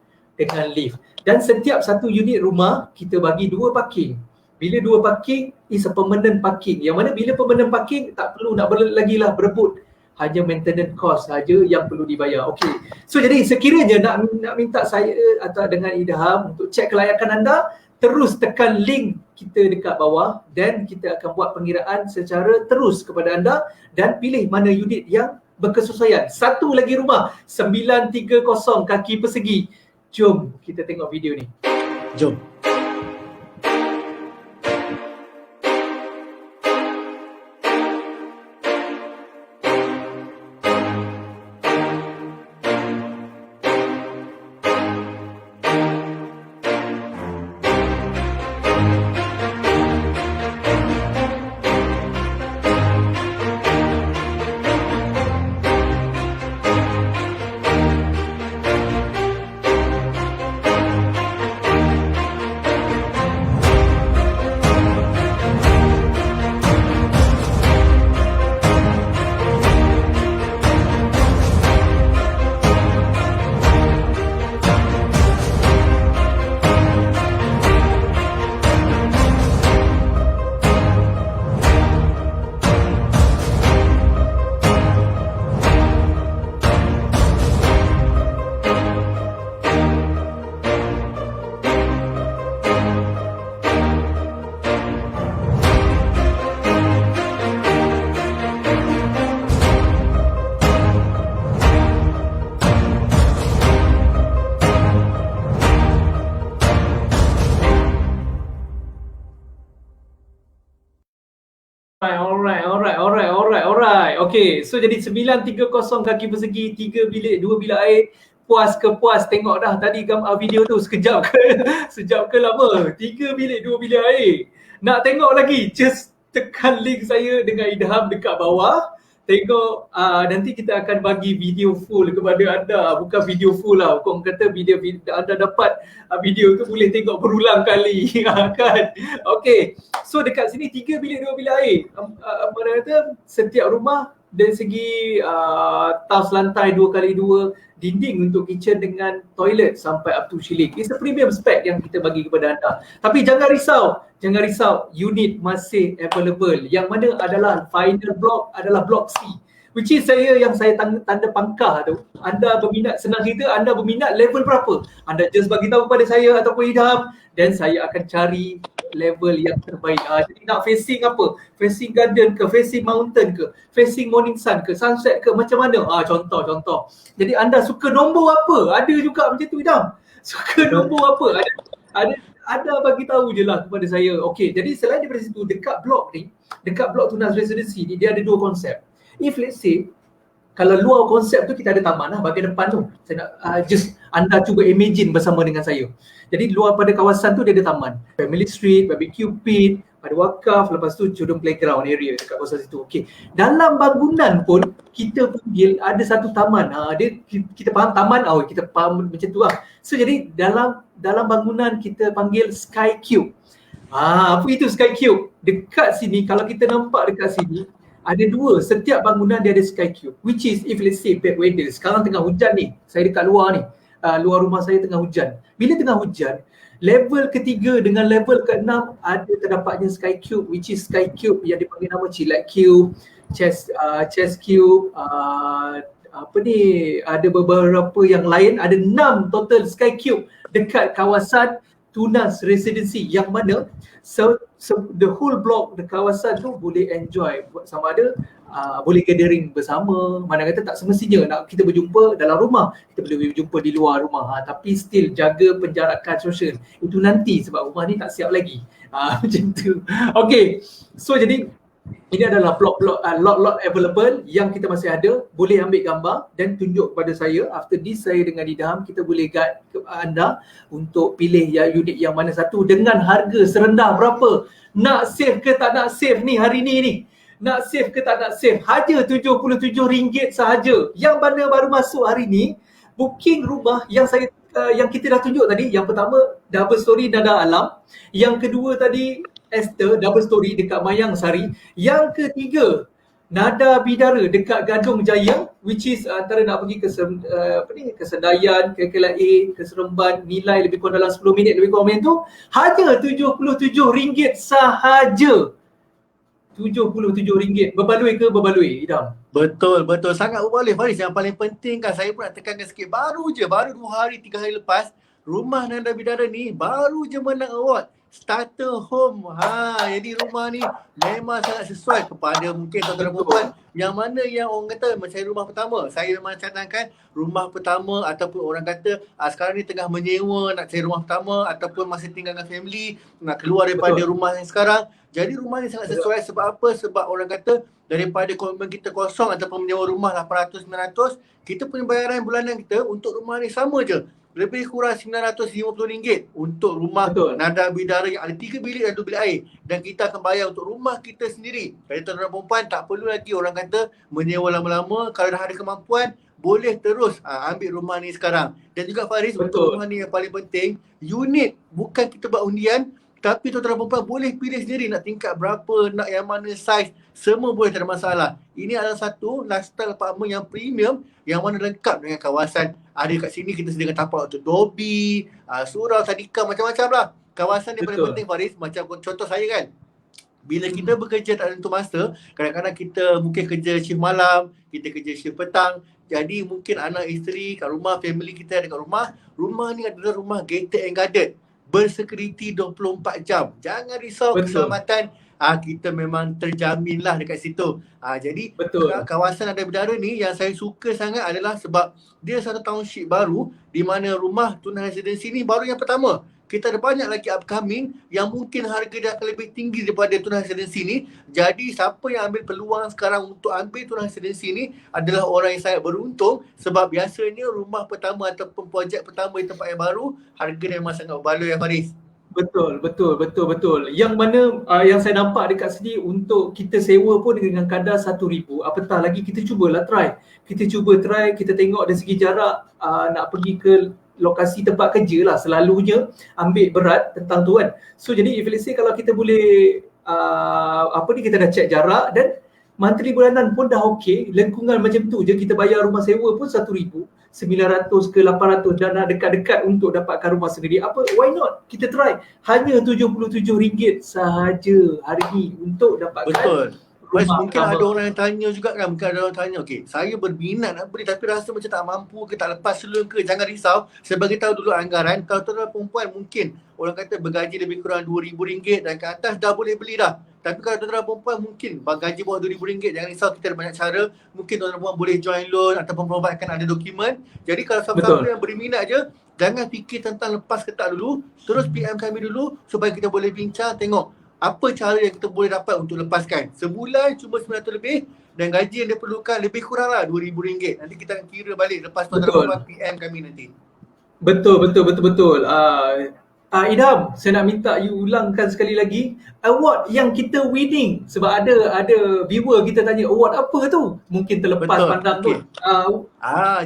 Dan setiap satu unit rumah kita bagi 2 parking. Bila 2 parking is a permanent parking. Yang mana bila permanent parking tak perlu nak lagi lah berebut. Hanya maintenance cost saja yang perlu dibayar. Okey. So jadi sekiranya nak minta saya atau dengan Idham untuk cek kelayakan anda, terus tekan link kita dekat bawah dan kita akan buat pengiraan secara terus kepada anda dan pilih mana unit yang berkesesuaian. Satu lagi rumah 930 kaki persegi. Jom kita tengok video ni. Jom. Alright. Okay, so jadi 930 kaki persegi, 3 bilik, 2 bilik air. Puas ke puas tengok dah tadi video tu sekejap ke lama. 3 bilik, 2 bilik air. Nak tengok lagi, just tekan link saya dengan Idham dekat bawah. Tengok, nanti kita akan bagi video full kepada anda. Bukan video full lah, kau kata video anda dapat video tu boleh tengok berulang kali. Kan? Okay, so dekat sini 3 bilik 2 bilik air. Mana kata setiap rumah dari segi tiles lantai 2x2, dinding untuk kitchen dengan toilet sampai up to ceiling. It's a premium spec yang kita bagi kepada anda. Tapi jangan risau, unit masih available. Yang mana adalah final block adalah block C. Which is saya tanda pangkah tu. Anda berminat, senang cerita, anda berminat level berapa? Anda just bagi tahu kepada saya ataupun Idham dan saya akan cari level yang terbaik. Jadi nak facing apa? Facing garden ke, facing mountain ke, facing morning sun ke, sunset ke, macam mana? Contoh. Jadi anda suka nombor apa? Ada juga macam tu Idham. Suka nombor apa? Ada bagi tahu je lah kepada saya. Okey, jadi selain daripada situ, dekat blok Tunas Residency ni dia ada 2 konsep. If let's say kalau luar konsep tu kita ada taman lah bahagian depan tu. Saya nak just anda cuba imagine bersama dengan saya. Jadi luar pada kawasan tu dia ada taman. Family Street, barbecue pit, ada wakaf, lepas tu children playground area dekat kawasan situ. Okey. Dalam bangunan pun kita panggil ada satu taman. Kita faham taman, kita faham macam tu lah. So jadi dalam bangunan kita panggil Sky Cube. Apa itu Sky Cube? Dekat sini, kalau kita nampak dekat sini, ada 2, setiap bangunan dia ada Sky Cube. Which is if let's say bad weather, sekarang tengah hujan ni, saya dekat luar ni, luar rumah saya tengah hujan. Bila tengah hujan, level ketiga dengan level ke-6 ada terdapatnya Sky Cube, which is Sky Cube yang dipanggil nama Chillax Cube, Chess Cube, ada beberapa yang lain, ada 6 total Sky Cube dekat kawasan Tunas Residency, yang mana the whole block, the kawasan tu boleh enjoy, sama ada boleh gathering bersama. Mana kata tak semestinya nak kita berjumpa dalam rumah, kita boleh berjumpa di luar rumah, tapi still jaga penjarakan sosial. Itu nanti sebab rumah ni tak siap lagi. Macam tu. Okay, so jadi ini adalah lot available yang kita masih ada. Boleh ambil gambar dan tunjuk kepada saya. After this, saya dengan Idham kita boleh guide anda untuk pilih unit yang mana satu dengan harga serendah berapa. Nak save ke tak nak save ni hari ni? Nak save ke tak nak save? Haja RM77 sahaja. Yang mana baru masuk hari ni, booking rumah yang yang kita dah tunjuk tadi. Yang pertama, double story Nada Alam. Yang kedua tadi, Esther, double story dekat Mayang Sari. Yang ketiga, Nada Bidara dekat Gadong Jaya, which is antara nak pergi ke Sedayan, ke KLIA, ke Seremban, nilai lebih kurang dalam 10 minit lebih kurang macam tu. Hanya RM77 sahaja. RM77. Berbaloi ke berbaloi, Idham? Betul, sangat berbaloi Faris. Yang paling penting kan, saya pun nak tekankan sikit, baru 2 hari 3 hari lepas, rumah Nada Bidara ni baru je menang award Starter Home. Jadi rumah ni memang sangat sesuai kepada mungkin tuan-tuan dan puan yang mana yang orang kata mencari rumah pertama. Saya memang cadangkan rumah pertama, ataupun orang kata sekarang ni tengah menyewa nak cari rumah pertama, ataupun masih tinggal dengan family, nak keluar daripada rumah yang sekarang. Jadi rumah ni sangat sesuai. Sebab apa? Sebab orang kata daripada komitmen kita kosong ataupun menyewa rumah 800-900, kita punya bayaran bulanan kita untuk rumah ni sama je, lebih kurang RM950 untuk rumah Nada Bidara yang ada 3 bilik dan 2 bilik air. Dan kita akan bayar untuk rumah kita sendiri. Jadi tuan-tuan dan perempuan, tak perlu lagi orang kata menyewa lama-lama. Kalau dah ada kemampuan, boleh terus ambil rumah ni sekarang. Dan juga Faris, untuk rumah ni yang paling penting, unit bukan kita buat undian, tapi tuan-tuan dan perempuan boleh pilih sendiri nak tingkat berapa, nak yang mana saiz, semua boleh, tak ada masalah. Ini adalah satu lifestyle apartment yang premium, yang mana lengkap dengan kawasan. Ada kat sini kita sediakan tapak untuk dobi, surau, tadika, macam-macam lah. Kawasan yang paling penting Faris, macam contoh saya kan, bila kita bekerja tak tentu masa, kadang-kadang kita mungkin kerja shift malam, kita kerja shift petang. Jadi mungkin anak isteri kat rumah, family kita ada kat rumah. Rumah ni adalah rumah gated and guarded, bersekuriti 24 jam. Jangan risau keselamatan. Kita memang terjamin lah dekat situ. Jadi kawasan Nada Bidara ni yang saya suka sangat adalah sebab dia satu township baru, di mana rumah Tunas Residency ni baru yang pertama. Kita ada banyak lagi upcoming yang mungkin harga dia akan lebih tinggi daripada Tunas Residency ni. Jadi siapa yang ambil peluang sekarang untuk ambil Tunas Residency ni adalah orang yang sangat beruntung, sebab biasanya rumah pertama ataupun projek pertama di tempat yang baru, harga dia memang sangat berbaloi ya Faris. Betul. Yang mana yang saya nampak dekat sini, untuk kita sewa pun dengan kadar RM1,000. Apatah lagi kita cubalah try. Kita tengok dari segi jarak, nak pergi ke lokasi tempat kerja lah, selalunya ambil berat tentang tu kan. So jadi if let's say kalau kita boleh kita dah check jarak dan monthly bulanan pun dah okey, lengkungan macam tu je, kita bayar rumah sewa pun RM1,000, RM900 ke RM800 dan dah dekat-dekat untuk dapatkan rumah sendiri. Why not? Kita try. Hanya RM77 sahaja hari ni untuk dapatkan. Betul. Mas, mungkin ada orang yang tanya juga kan, mungkin ada orang tanya, okey, saya berminat nak beli tapi rasa macam tak mampu ke, tak lepas seluruh ke. Jangan risau, saya bagi tahu dulu anggaran. Kalau tuan-tuan perempuan mungkin orang kata bergaji lebih kurang RM2,000 dan ke atas dah boleh beli dah. Tapi kalau tuan-tuan perempuan mungkin gaji bawah RM2,000, jangan risau, kita ada banyak cara. Mungkin tuan-tuan perempuan boleh join loan ataupun providekan ada dokumen. Jadi kalau siapa-siapa yang berminat je, jangan fikir tentang lepas ke tak dulu, terus PM kami dulu supaya kita boleh bincang, tengok apa cara yang kita boleh dapat untuk lepaskan. Sebulan cuma RM900 lebih dan gaji yang dia perlukan lebih kurang lah RM2,000. Nanti kita akan kira balik lepas tuan-tuan PM kami nanti. Betul. Idham, saya nak minta you ulangkan sekali lagi award yang kita winning. Sebab ada viewer kita tanya award apa tu? Mungkin terlepas pandang tu.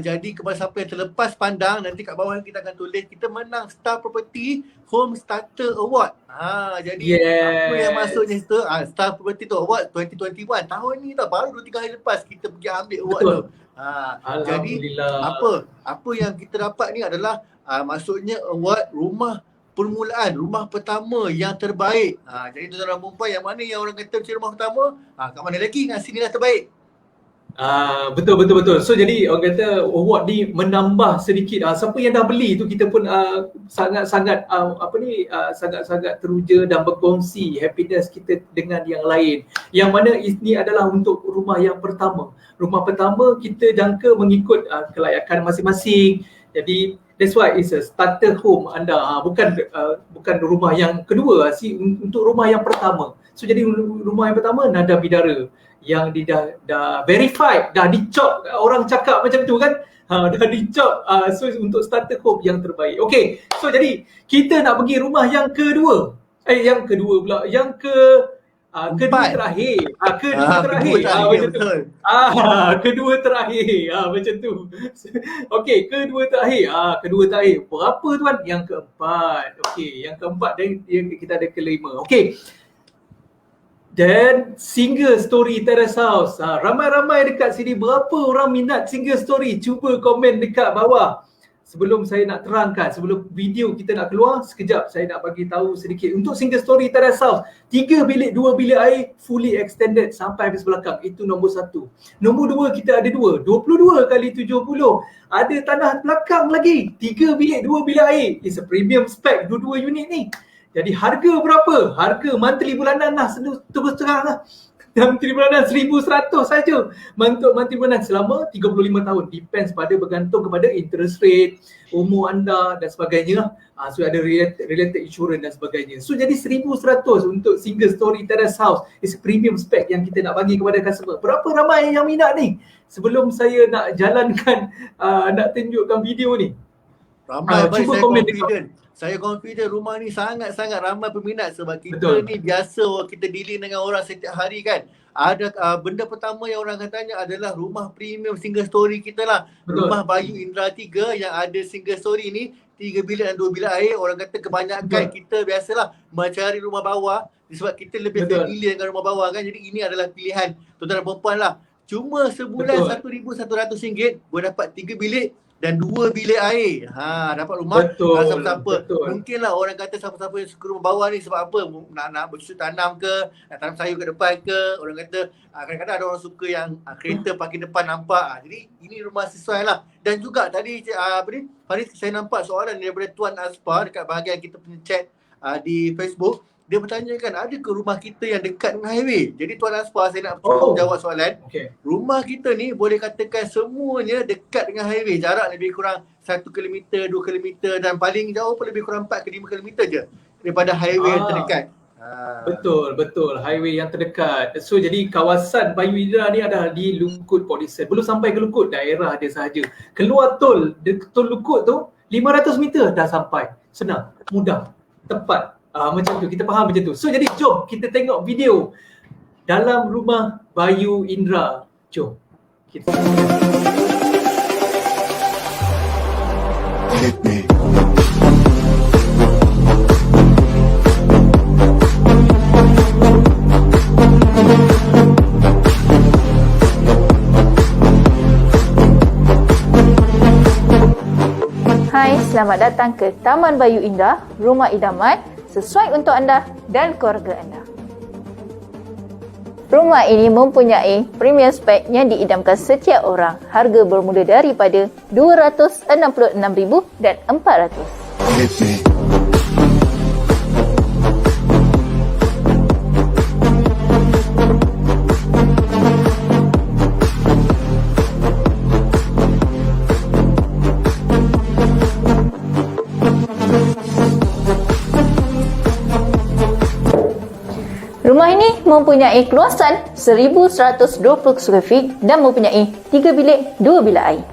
Jadi kepada siapa yang terlepas pandang, nanti kat bawah kita akan tulis kita menang Star Property Home Starter Award. Jadi apa yang masuknya situ, Star Property tu Award 2021. Tahun ni tau, baru 2-3 hari lepas kita pergi ambil award tu. Jadi apa yang kita dapat ni adalah maksudnya award rumah permulaan, rumah pertama yang terbaik. Jadi tuan-tuan dan perempuan, yang mana yang orang kata cari rumah pertama, kat mana lagi? Sinilah terbaik. Betul. So jadi orang kata award ni menambah sedikit siapa yang dah beli tu kita pun sangat-sangat sangat-sangat teruja dan berkongsi happiness kita dengan yang lain. Yang mana ini adalah untuk rumah yang pertama. Rumah pertama kita jangka mengikut kelayakan masing-masing. Jadi that's why it's a starter home anda, bukan rumah yang kedua, untuk rumah yang pertama. So jadi rumah yang pertama Nada Bidara yang dah verified, dah dicop, orang cakap macam tu kan, dah dicop, so untuk starter home yang terbaik. Okay, so jadi kita nak pergi rumah yang kedua, yang kedua terakhir, kedua terakhir, macam tu. Okay, kedua terakhir, berapa tuan? Yang keempat. Okay, yang keempat dan kita ada kelima. Okay. Dan single story terrace house. Ramai-ramai dekat sini, berapa orang minat single story? Cuba komen dekat bawah. Sebelum saya nak terangkan, sebelum video kita nak keluar, sekejap saya nak bagi tahu sedikit. Untuk single story terrace house, 3 bilik, 2 bilik air, fully extended sampai habis belakang. Itu nombor 1. Nombor 2 kita ada 22 kali 70. Ada tanah belakang lagi. 3 bilik, 2 bilik air. It's a premium spec, dua-dua unit ni. Jadi harga berapa? Harga monthly bulanan lah, terus terang lah. Monthly bulanan 1,100 saja. Monthly bulanan selama 35 tahun. Depends bergantung kepada interest rate, umur anda dan sebagainya. So ada related insurance dan sebagainya. So jadi 1,100 untuk single story terrace house. It's premium spec yang kita nak bagi kepada customer. Berapa ramai yang minat ni? Sebelum saya nak jalankan, nak tunjukkan video ni. Ramai, cuba saya komen confident. Saya confident rumah ni sangat-sangat ramai peminat sebab kita ni biasa kita dealing dengan orang setiap hari kan. Ada benda pertama yang orang akan tanya adalah rumah premium single story kita lah. Betul. Rumah Bayu Indra 3 yang ada single story ni 3 bilik dan 2 bilik air. Orang kata kebanyakan kita biasalah mencari rumah bawah sebab kita lebih familiar dengan rumah bawah kan. Jadi ini adalah pilihan tuan-tuan dan perempuan lah. Cuma sebulan RM1,100 boleh dapat 3 bilik dan 2 bilik air. Dapat rumah siapa-siapa. Mungkinlah orang kata siapa-siapa yang suka rumah bawah ni sebab apa? Nak bercocok tanam ke, nak tanam sayur ke depan ke. Orang kata kadang-kadang ada orang suka yang kereta parking depan nampak. Jadi ini rumah sesuai lah. Dan juga tadi Faris, saya nampak soalan daripada Tuan Aspar dekat bahagian kita punya chat di Facebook. Dia bertanyakan, ada ke rumah kita yang dekat dengan highway? Jadi Tuan Aspar, saya nak jawab soalan. Rumah kita ni boleh katakan semuanya dekat dengan highway. Jarak lebih kurang 1 km, 2 km dan paling jauh pun lebih kurang 4 ke 5 km je daripada highway yang terdekat. Betul. Highway yang terdekat. So jadi kawasan Bayu Indra ni ada di Lukut Polisen. Belum sampai ke Lukut, daerah dia sahaja. Keluar tol Lukut tu 500 meter dah sampai. Senang, mudah, tepat. Macam tu, kita faham macam tu. So jadi jom kita tengok video dalam rumah Bayu Indra. Jom. Hai, selamat datang ke Taman Bayu Indra, rumah idaman sesuai untuk anda dan keluarga anda. Rumah ini mempunyai premium spek yang diidamkan setiap orang. Harga bermula daripada RM266,000 dan RM400. Rumah ini mempunyai keluasan 1,120 square feet dan mempunyai 3 bilik, 2 bilik air.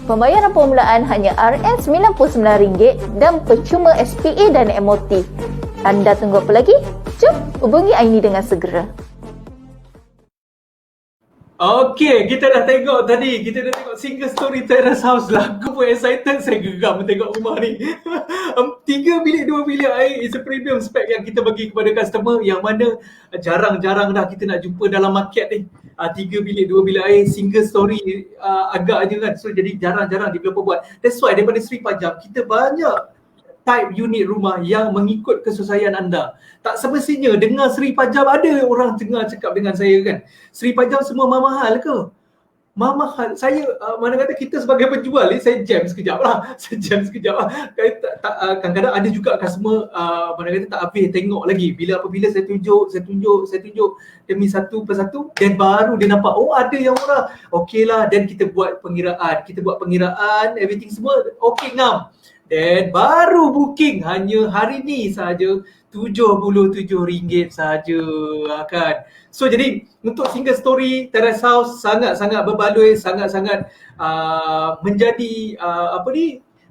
Pembayaran permulaan hanya RM99 dan percuma SPA dan MOT. Anda tunggu apa lagi? Jom hubungi Aini dengan segera. Okey, kita dah tengok tadi. Kita dah tengok single story terrace house lah. Aku pun excited. Saya geram tengok rumah ni. 3 bilik 2 bilik air is a premium spec yang kita bagi kepada customer, yang mana jarang-jarang dah kita nak jumpa dalam market ni. 3 bilik 2 bilik air single story agaknya kan. So jadi jarang-jarang developer buat. That's why daripada Sri Pajam kita banyak type unit rumah yang mengikut kesesuaian anda. Tak semestinya dengar Sri Pajam, ada orang dengar cakap dengan saya kan, Sri Pajam semua mahal ke? Mahal. Saya mana kata kita sebagai penjual ni, saya jam sekejap lah. Kadang-kadang ada juga customer mana kata tak habis tengok lagi. Apabila saya tunjuk demi satu persatu, dan baru dia nampak oh ada yang murah. Okey lah, dan kita buat pengiraan, everything semua okey ngam. Dan baru booking hanya hari ni saja RM77 saja kan. So jadi untuk single story terrace house sangat-sangat berbaloi, sangat-sangat menjadi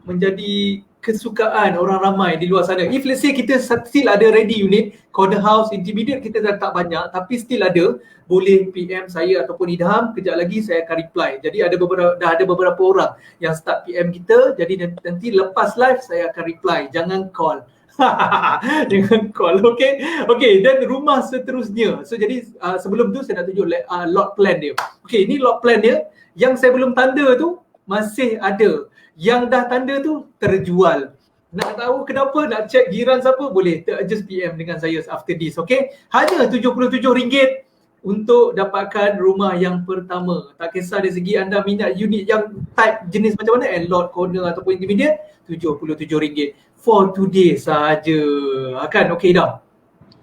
menjadi kesukaan orang ramai di luar sana. If let's say kita still ada ready unit, corner house, intermediate kita dah tak banyak tapi still ada, boleh PM saya ataupun Idham, kejap lagi saya akan reply. Jadi dah ada beberapa orang yang start PM kita, jadi nanti lepas live saya akan reply, jangan call. Jangan call, okay, dan rumah seterusnya. So jadi sebelum tu saya nak tunjuk lot plan dia. Okay, ni lot plan dia. Yang saya belum tanda tu masih ada. Yang dah tanda tu terjual. Nak tahu kenapa, nak check jiran siapa, boleh just PM dengan saya after this, okay? Hanya RM77 untuk dapatkan rumah yang pertama. Tak kisah dari segi anda minat unit yang type jenis macam mana, lot, corner ataupun intermediate, RM77 for today sahaja. Kan? Okay dah?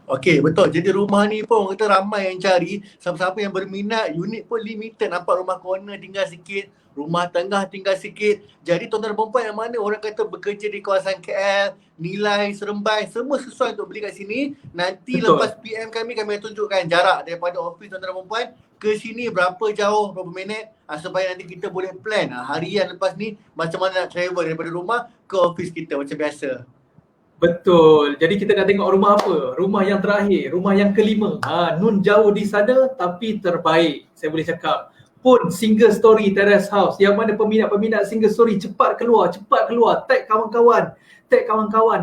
Okey, betul. Jadi rumah ni pun orang kata ramai yang cari. Siapa-siapa yang berminat, unit pun limited. Nampak rumah corner tinggal sikit, rumah tengah tinggal sikit. Jadi tuan-tuan dan perempuan yang mana orang kata bekerja di kawasan KL, Nilai, Seremban, semua sesuai untuk beli kat sini. Nanti betul. Lepas PM kami akan tunjukkan jarak daripada office tuan-tuan dan perempuan ke sini berapa jauh, berapa minit, supaya nanti kita boleh plan harian lepas ni macam mana nak travel daripada rumah ke office kita macam biasa. Betul. Jadi kita nak tengok rumah apa? Rumah yang terakhir, rumah yang kelima. Nun jauh di sana tapi terbaik. Saya boleh cakap. Pun single story terrace house, yang mana peminat-peminat single story cepat keluar. Tag kawan-kawan.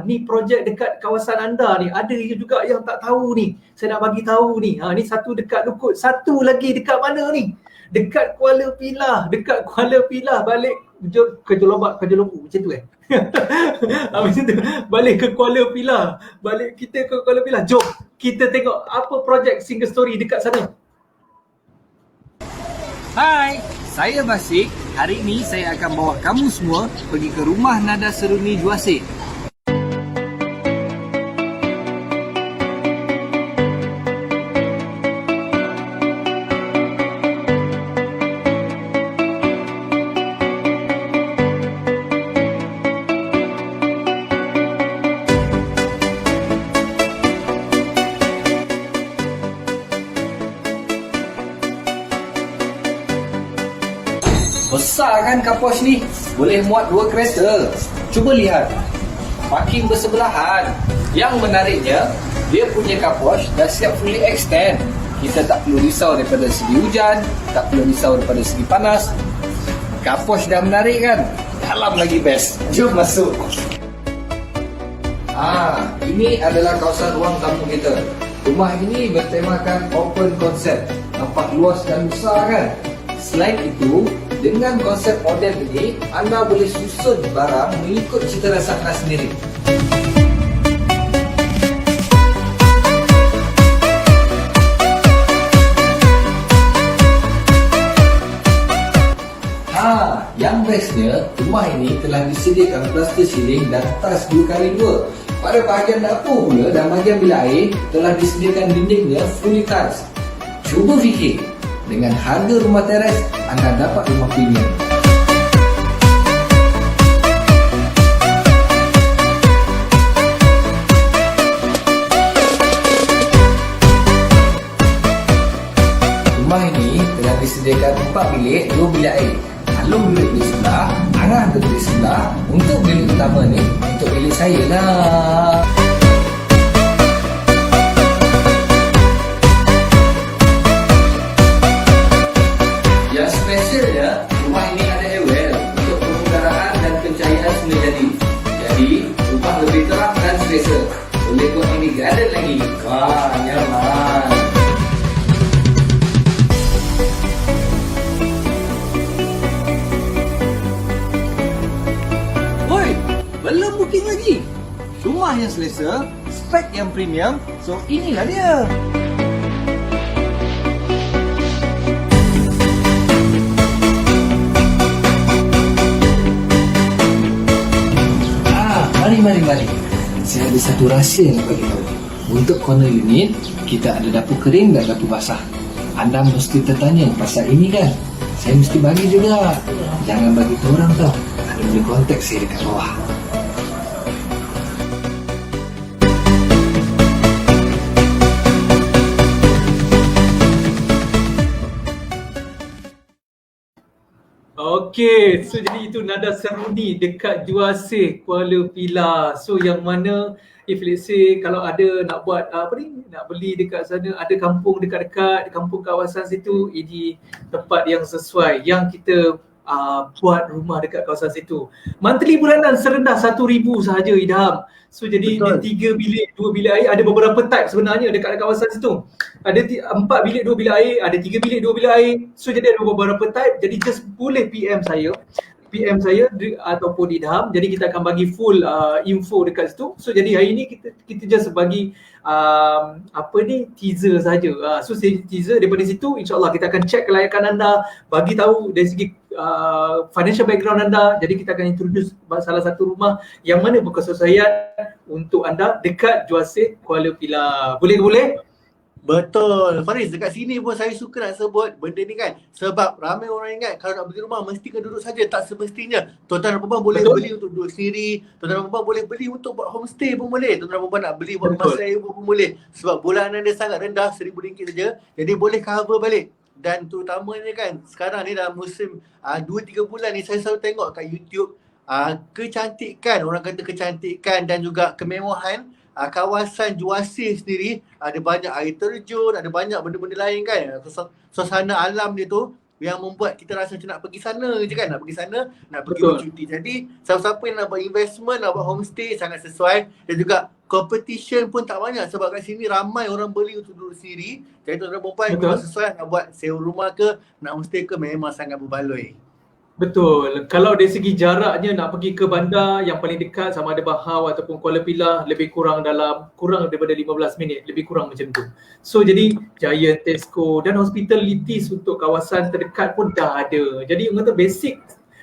Ni projek dekat kawasan anda ni. Ada juga yang tak tahu ni. Saya nak bagi tahu ni. Ni satu dekat Lukut, satu lagi dekat mana ni? Dekat Kuala Pilah. Balik ke Jolobak, macam tu macam tu. Balik ke Kuala Pilah. Jom kita tengok apa projek single story dekat sana. Hai, saya Basik. Hari ini saya akan bawa kamu semua pergi ke rumah Nada Seruni Juasik. Besar kan kapos ni? Boleh muat 2 kereta. Cuba lihat. Parking bersebelahan. Yang menariknya, dia punya kapos dah siap fully extend. Kita tak perlu risau daripada segi hujan, tak perlu risau daripada segi panas. Kapos dah menarik kan? Dalam lagi best. Jom masuk. Ini adalah kawasan ruang tamu kita. Rumah ini bertemakan open concept. Nampak luas dan besar kan? Selain itu, dengan konsep model ini, anda boleh susun barang mengikut cita rasa anda sendiri. Yang bestnya, rumah ini telah disediakan plaster ceiling dan tas 2x2. Pada bahagian dapur pula dan bahagian bilik air telah disediakan dindingnya fully tiles. Cuba fikir, dengan harga rumah teres, anda dapat rumah premium. Rumah ini telah disediakan 4 bilik, 2 bilik air. Kalau bilik di sebelah, Angah duduk di sebelah. Untuk bilik utama ni, untuk bilik saya lah. rumah yang selesa, spek yang premium. So inilah dia. Mari. Saya ada satu rahsia nak bagi tahu. Untuk corner unit, kita ada dapur kering dan dapur basah. Anda mesti tertanya pasal ini kan? Saya mesti bagi juga. Jangan bagi tu orang tau. Anda boleh kontak saya dekat bawah. Okey, so jadi itu nada seruni dekat Juasih, Kuala Pilah. So yang mana if let's say kalau ada nak buat nak beli dekat sana, ada kampung dekat-dekat, kampung kawasan situ, ini tempat yang sesuai yang kita buat rumah dekat kawasan situ. Monthly bulanan serendah 1,000 sahaja, Idham. So jadi Betul. dia 3 bilik 2 bilik air, ada beberapa type sebenarnya dekat kawasan situ. Ada 4 bilik 2 bilik air, ada 3 bilik 2 bilik air. So jadi ada beberapa type. Jadi just boleh PM saya ataupun Idham. Jadi kita akan bagi full info dekat situ. So jadi hari ni kita just bagi teaser saja. So teaser daripada situ, insyaAllah kita akan check kelayakan anda, bagi tahu dari segi financial background anda. Jadi kita akan introduce salah satu rumah yang mana berkesesuaian untuk anda dekat Juasih, Kuala Pilah. Boleh? Betul. Faris, dekat sini pun saya suka nak sebut benda ni kan. Sebab ramai orang ingat kalau nak beli rumah mesti kena duduk saja. Tak semestinya. Tuan-tuan dan perempuan boleh beli untuk duduk sendiri. Tuan-tuan dan perempuan boleh beli untuk buat homestay pun boleh. Tuan-tuan dan perempuan nak beli buat rumah sewa pun boleh. Sebab bulanan dia sangat rendah, RM1,000 saja. Jadi boleh cover balik. Dan terutamanya kan, sekarang ni dalam musim 2-3 bulan ni saya selalu tengok kat YouTube kecantikan, orang kata kecantikan dan juga kemewahan kawasan Juasih sendiri. Ada banyak air terjun, ada banyak benda-benda lain kan. Suasana alam dia tu yang membuat kita rasa macam nak pergi sana je kan. Nak pergi sana, nak pergi bercuti. Jadi siapa-siapa yang nak buat investment, nak buat homestay sangat sesuai. Dan juga competition pun tak banyak. Sebab kat sini ramai orang beli untuk duduk sendiri. Jadi tuan-tuan perempuan memang sesuai nak buat sewa rumah ke, nak homestay ke, memang sangat berbaloi. Betul. Kalau dari segi jaraknya nak pergi ke bandar yang paling dekat sama ada Bahau ataupun Kuala Pilah, lebih kurang daripada 15 minit, lebih kurang macam tu. So jadi Giant, Tesco dan hospitalities untuk kawasan terdekat pun dah ada. Jadi orang kata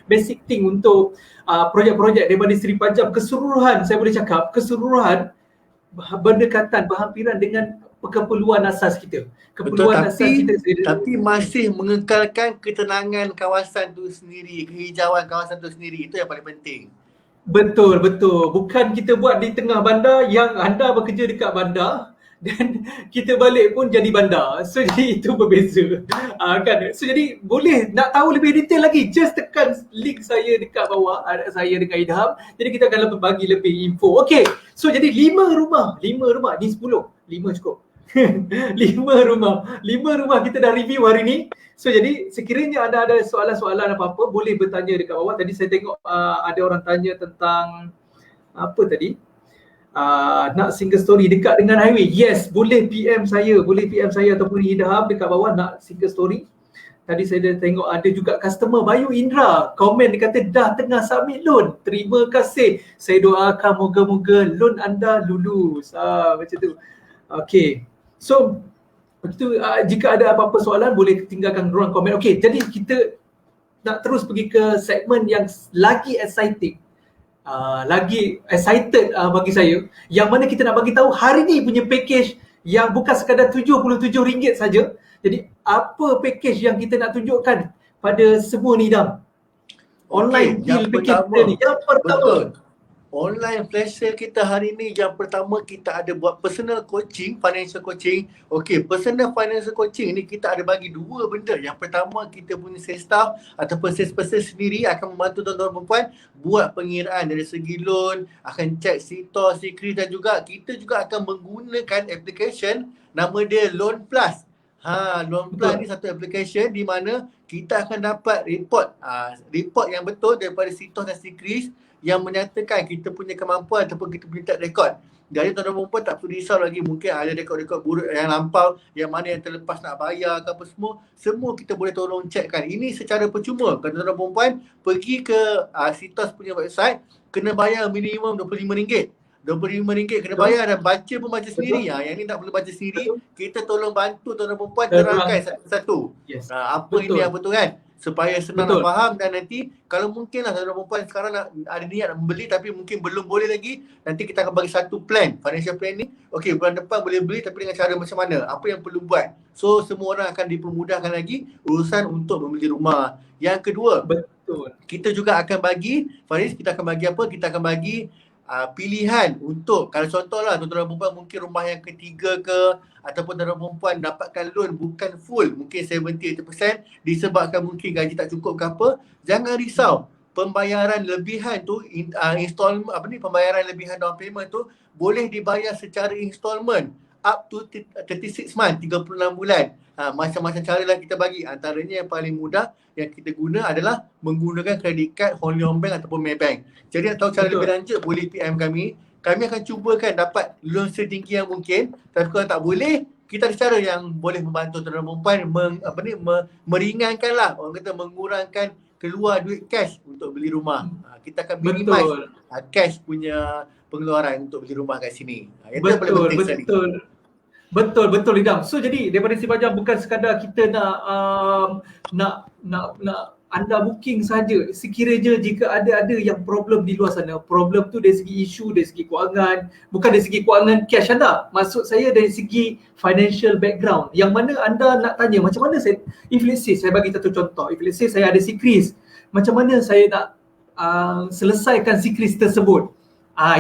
basic thing untuk projek-projek daripada Seri Pajam keseluruhan, saya boleh cakap keseluruhan berdekatan, berhampiran dengan keperluan asas kita. Keperluan asas kita tapi masih mengekalkan ketenangan kawasan tu sendiri, kehijauan kawasan tu sendiri. Itu yang paling penting. Betul. Bukan kita buat di tengah bandar yang anda bekerja dekat bandar dan kita balik pun jadi bandar. So jadi itu berbeza. Kan? So jadi boleh nak tahu lebih detail lagi, just tekan link saya dekat bawah, ada saya dengan Idham. Jadi kita akan bagi lebih info. Okey. So jadi 5 rumah ni 10. 5 cukup. 5 rumah kita dah review hari ni. So jadi sekiranya anda ada soalan-soalan apa-apa, boleh bertanya dekat bawah. Tadi saya tengok ada orang tanya tentang apa tadi? Nak single story dekat dengan highway. Yes, boleh PM saya ataupun Idham dekat bawah nak single story. Tadi saya dah tengok ada juga customer Bayu Indra komen, dia kata dah tengah submit loan. Terima kasih. Saya doakan moga-moga loan anda lulus. Macam tu. Okey. So itu jika ada apa-apa soalan boleh tinggalkan ruang komen. Okey, jadi kita nak terus pergi ke segmen yang lagi exciting. Lagi excited bagi saya, yang mana kita nak bagi tahu hari ni punya package yang bukan sekadar RM77 saja. Jadi apa package yang kita nak tunjukkan pada semua ni, Dam? Online deal package kita ni. Yang pertama, betul. Online flash sale kita hari ni, yang pertama kita ada buat personal coaching, financial coaching. Okey, personal financial coaching ni kita ada bagi 2 benda. Yang pertama, kita punya sales staff ataupun sales person sendiri akan membantu tuan-tuan perempuan buat pengiraan dari segi loan, akan cek SITOS, SIKRIS, dan juga kita juga akan menggunakan application nama dia Loan Plus. Loan Plus ni satu application di mana kita akan dapat report yang betul daripada SITOS dan SIKRIS yang menyatakan kita punya kemampuan ataupun kita punya track record. Jadi tuan-tuan perempuan tak perlu risau lagi mungkin ada rekod-rekod buruk yang lampau, yang mana yang terlepas nak bayar ke apa semua kita boleh tolong checkkan. Ini secara percuma. Kalau tuan-tuan perempuan pergi ke SITOS punya website, kena bayar minimum RM25. RM25 kena bayar dan baca pun baca sendiri. Yang ni tak perlu baca sendiri. Kita tolong bantu tuan-tuan perempuan terangkan satu-satu. Yes. Apa ini yang betul kan? Supaya senang nak Betul. faham, dan nanti kalau mungkin lah tuan-tuan perempuan sekarang nak ada niat nak membeli tapi mungkin belum boleh lagi, nanti kita akan bagi satu plan, financial plan ni. Okey, bulan depan boleh beli tapi dengan cara macam mana? Apa yang perlu buat? So semua orang akan dipermudahkan lagi urusan untuk membeli rumah. Yang kedua, Betul. kita juga akan bagi, Faris, kita akan bagi apa? Kita akan bagi pilihan untuk, kalau contohlah tuan-tuan perempuan mungkin rumah yang ketiga ke, ataupun tuan-tuan perempuan dapatkan loan bukan full, mungkin 70-80% disebabkan mungkin gaji tak cukup ke apa, jangan risau. Pembayaran lebihan tu, pembayaran lebihan down payment tu boleh dibayar secara installment up to 36 months, 36 bulan. Macam-macam cara lah kita bagi. Antaranya yang paling mudah yang kita guna adalah menggunakan credit card, Hong Leong Bank ataupun Maybank. Jadi nak tahu cara lebih lanjut, boleh PM kami. Kami akan cubakan dapat loan setinggi yang mungkin. Tapi kalau tak boleh, kita ada cara yang boleh membantu tuan-tuan perempuan meringankanlah, orang kata mengurangkan keluar duit cash untuk beli rumah. Kita akan minimize cash punya pengeluaran untuk beli rumah kat sini. Yang tu paling penting sekali. Betul Idam. So jadi daripada si Pajang bukan sekadar kita nak anda booking saja. Sekiranya jika ada yang problem di luar sana, problem tu dari segi isu, dari segi kewangan, bukan dari segi kewangan cash anda. Maksud saya dari segi financial background. Yang mana anda nak tanya macam mana saya, if let's say, saya bagi satu contoh. If let's say saya ada sikris, macam mana saya nak selesaikan sikris tersebut?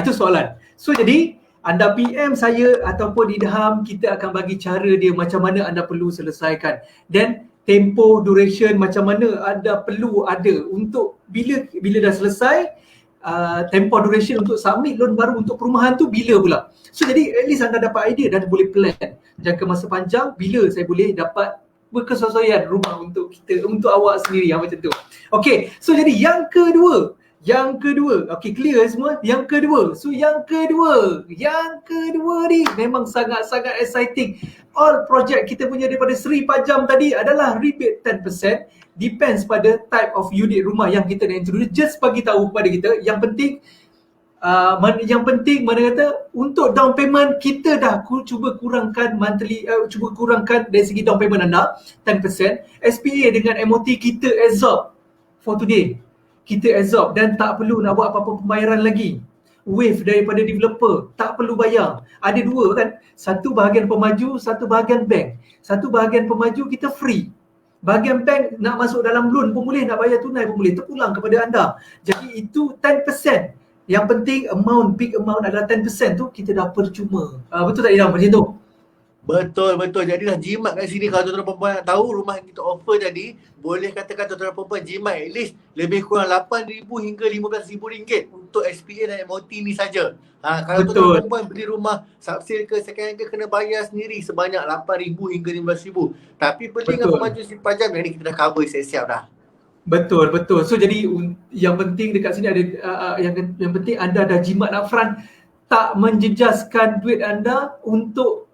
Itu soalan. So jadi anda PM saya ataupun Idham, kita akan bagi cara dia macam mana anda perlu selesaikan. Dan tempoh, duration macam mana anda perlu ada untuk bila dah selesai, tempoh duration untuk submit loan baru untuk perumahan tu bila pula. So jadi at least anda dapat idea dan boleh plan jangka masa panjang bila saya boleh dapat berkesesuaian rumah untuk kita, untuk awak sendiri, macam tu. Okay, so jadi yang kedua, okay, clear semua? Yang kedua ni memang sangat-sangat exciting. All project kita punya daripada Sri Pajam tadi adalah rebate 10%, depends pada type of unit rumah yang kita nak introduce. Just bagi tahu kepada kita, yang penting mana kata untuk down payment kita dah cuba kurangkan monthly, cuba kurangkan dari segi down payment anda 10%. SPA dengan MOT kita absorb for today. Kita absorb dan tak perlu nak buat apa-apa pembayaran lagi. Wave daripada developer, tak perlu bayar. Ada dua kan, satu bahagian pemaju, satu bahagian bank. Satu bahagian pemaju kita free. Bahagian bank nak masuk dalam loan pun boleh, nak bayar tunai pun boleh, terpulang kepada anda. Jadi itu 10%. Yang penting big amount adalah 10% tu kita dah percuma. Betul tak Idam macam tu? Betul. Jadilah jimat kat sini. Kalau tuan-tuan perempuan nak tahu rumah yang kita offer tadi, boleh katakan tuan-tuan perempuan jimat at least lebih kurang RM8,000 hingga RM15,000 untuk SPA dan MOT ni saja. Kalau tuan-tuan perempuan beli rumah subsale ke second hand ke, kena bayar sendiri sebanyak RM8,000 hingga RM15,000. Tapi beli dengan pemaju Sri Pajam, yang ni kita dah cover siap-siap dah. Betul. So jadi yang penting dekat sini ada yang penting anda dah jimat upfront, tak menjejaskan duit anda untuk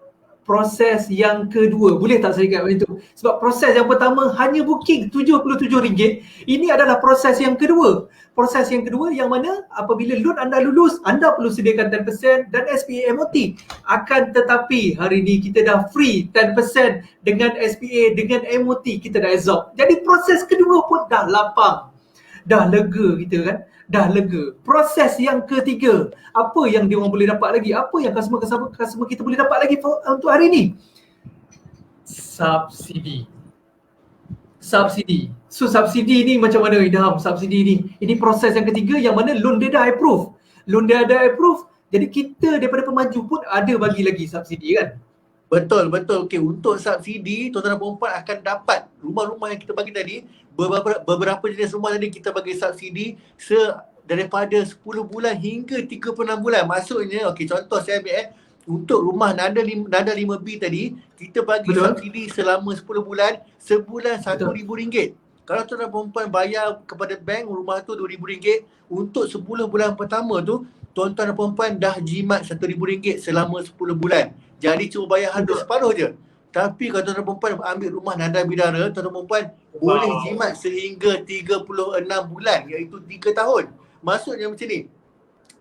proses yang kedua. Boleh tak saya ingat macam tu? Sebab proses yang pertama hanya booking RM77. Ini adalah proses yang kedua. Proses yang kedua yang mana apabila loan anda lulus, anda perlu sediakan 10% dan SPA MOT. Akan tetapi hari ni kita dah free 10% dengan SPA, dengan MOT kita dah absorb. Jadi proses kedua pun dah lapang. Dah lega kita kan? Dah lega. Proses yang ketiga, apa yang dia orang boleh dapat lagi? Apa yang customer kita boleh dapat lagi untuk hari ni? Subsidi. So subsidi ni macam mana Idham? Subsidi ni, ini proses yang ketiga yang mana loan dia dah approve. Jadi kita daripada pemaju pun ada bagi lagi subsidi kan? Betul. Okey, untuk subsidi, tuan-tuan dan perempuan akan dapat rumah-rumah yang kita bagi tadi, beberapa jenis rumah tadi kita bagi subsidi daripada 10 bulan hingga 36 bulan. Maksudnya, okey, contoh saya ambil untuk rumah Nanda 5B tadi, kita bagi subsidi selama 10 bulan, sebulan RM1,000. Kalau tuan-tuan perempuan bayar kepada bank rumah tu RM2,000, untuk 10 bulan pertama tu, tuan-tuan dan perempuan dah jimat RM1,000 selama 10 bulan. Jadi cuma bayar harga separuh je. Tapi kalau tuan-tuan perempuan ambil rumah Nanda Bidara, tuan-tuan perempuan boleh jimat sehingga 36 bulan, iaitu 3 tahun. Maksudnya macam ni,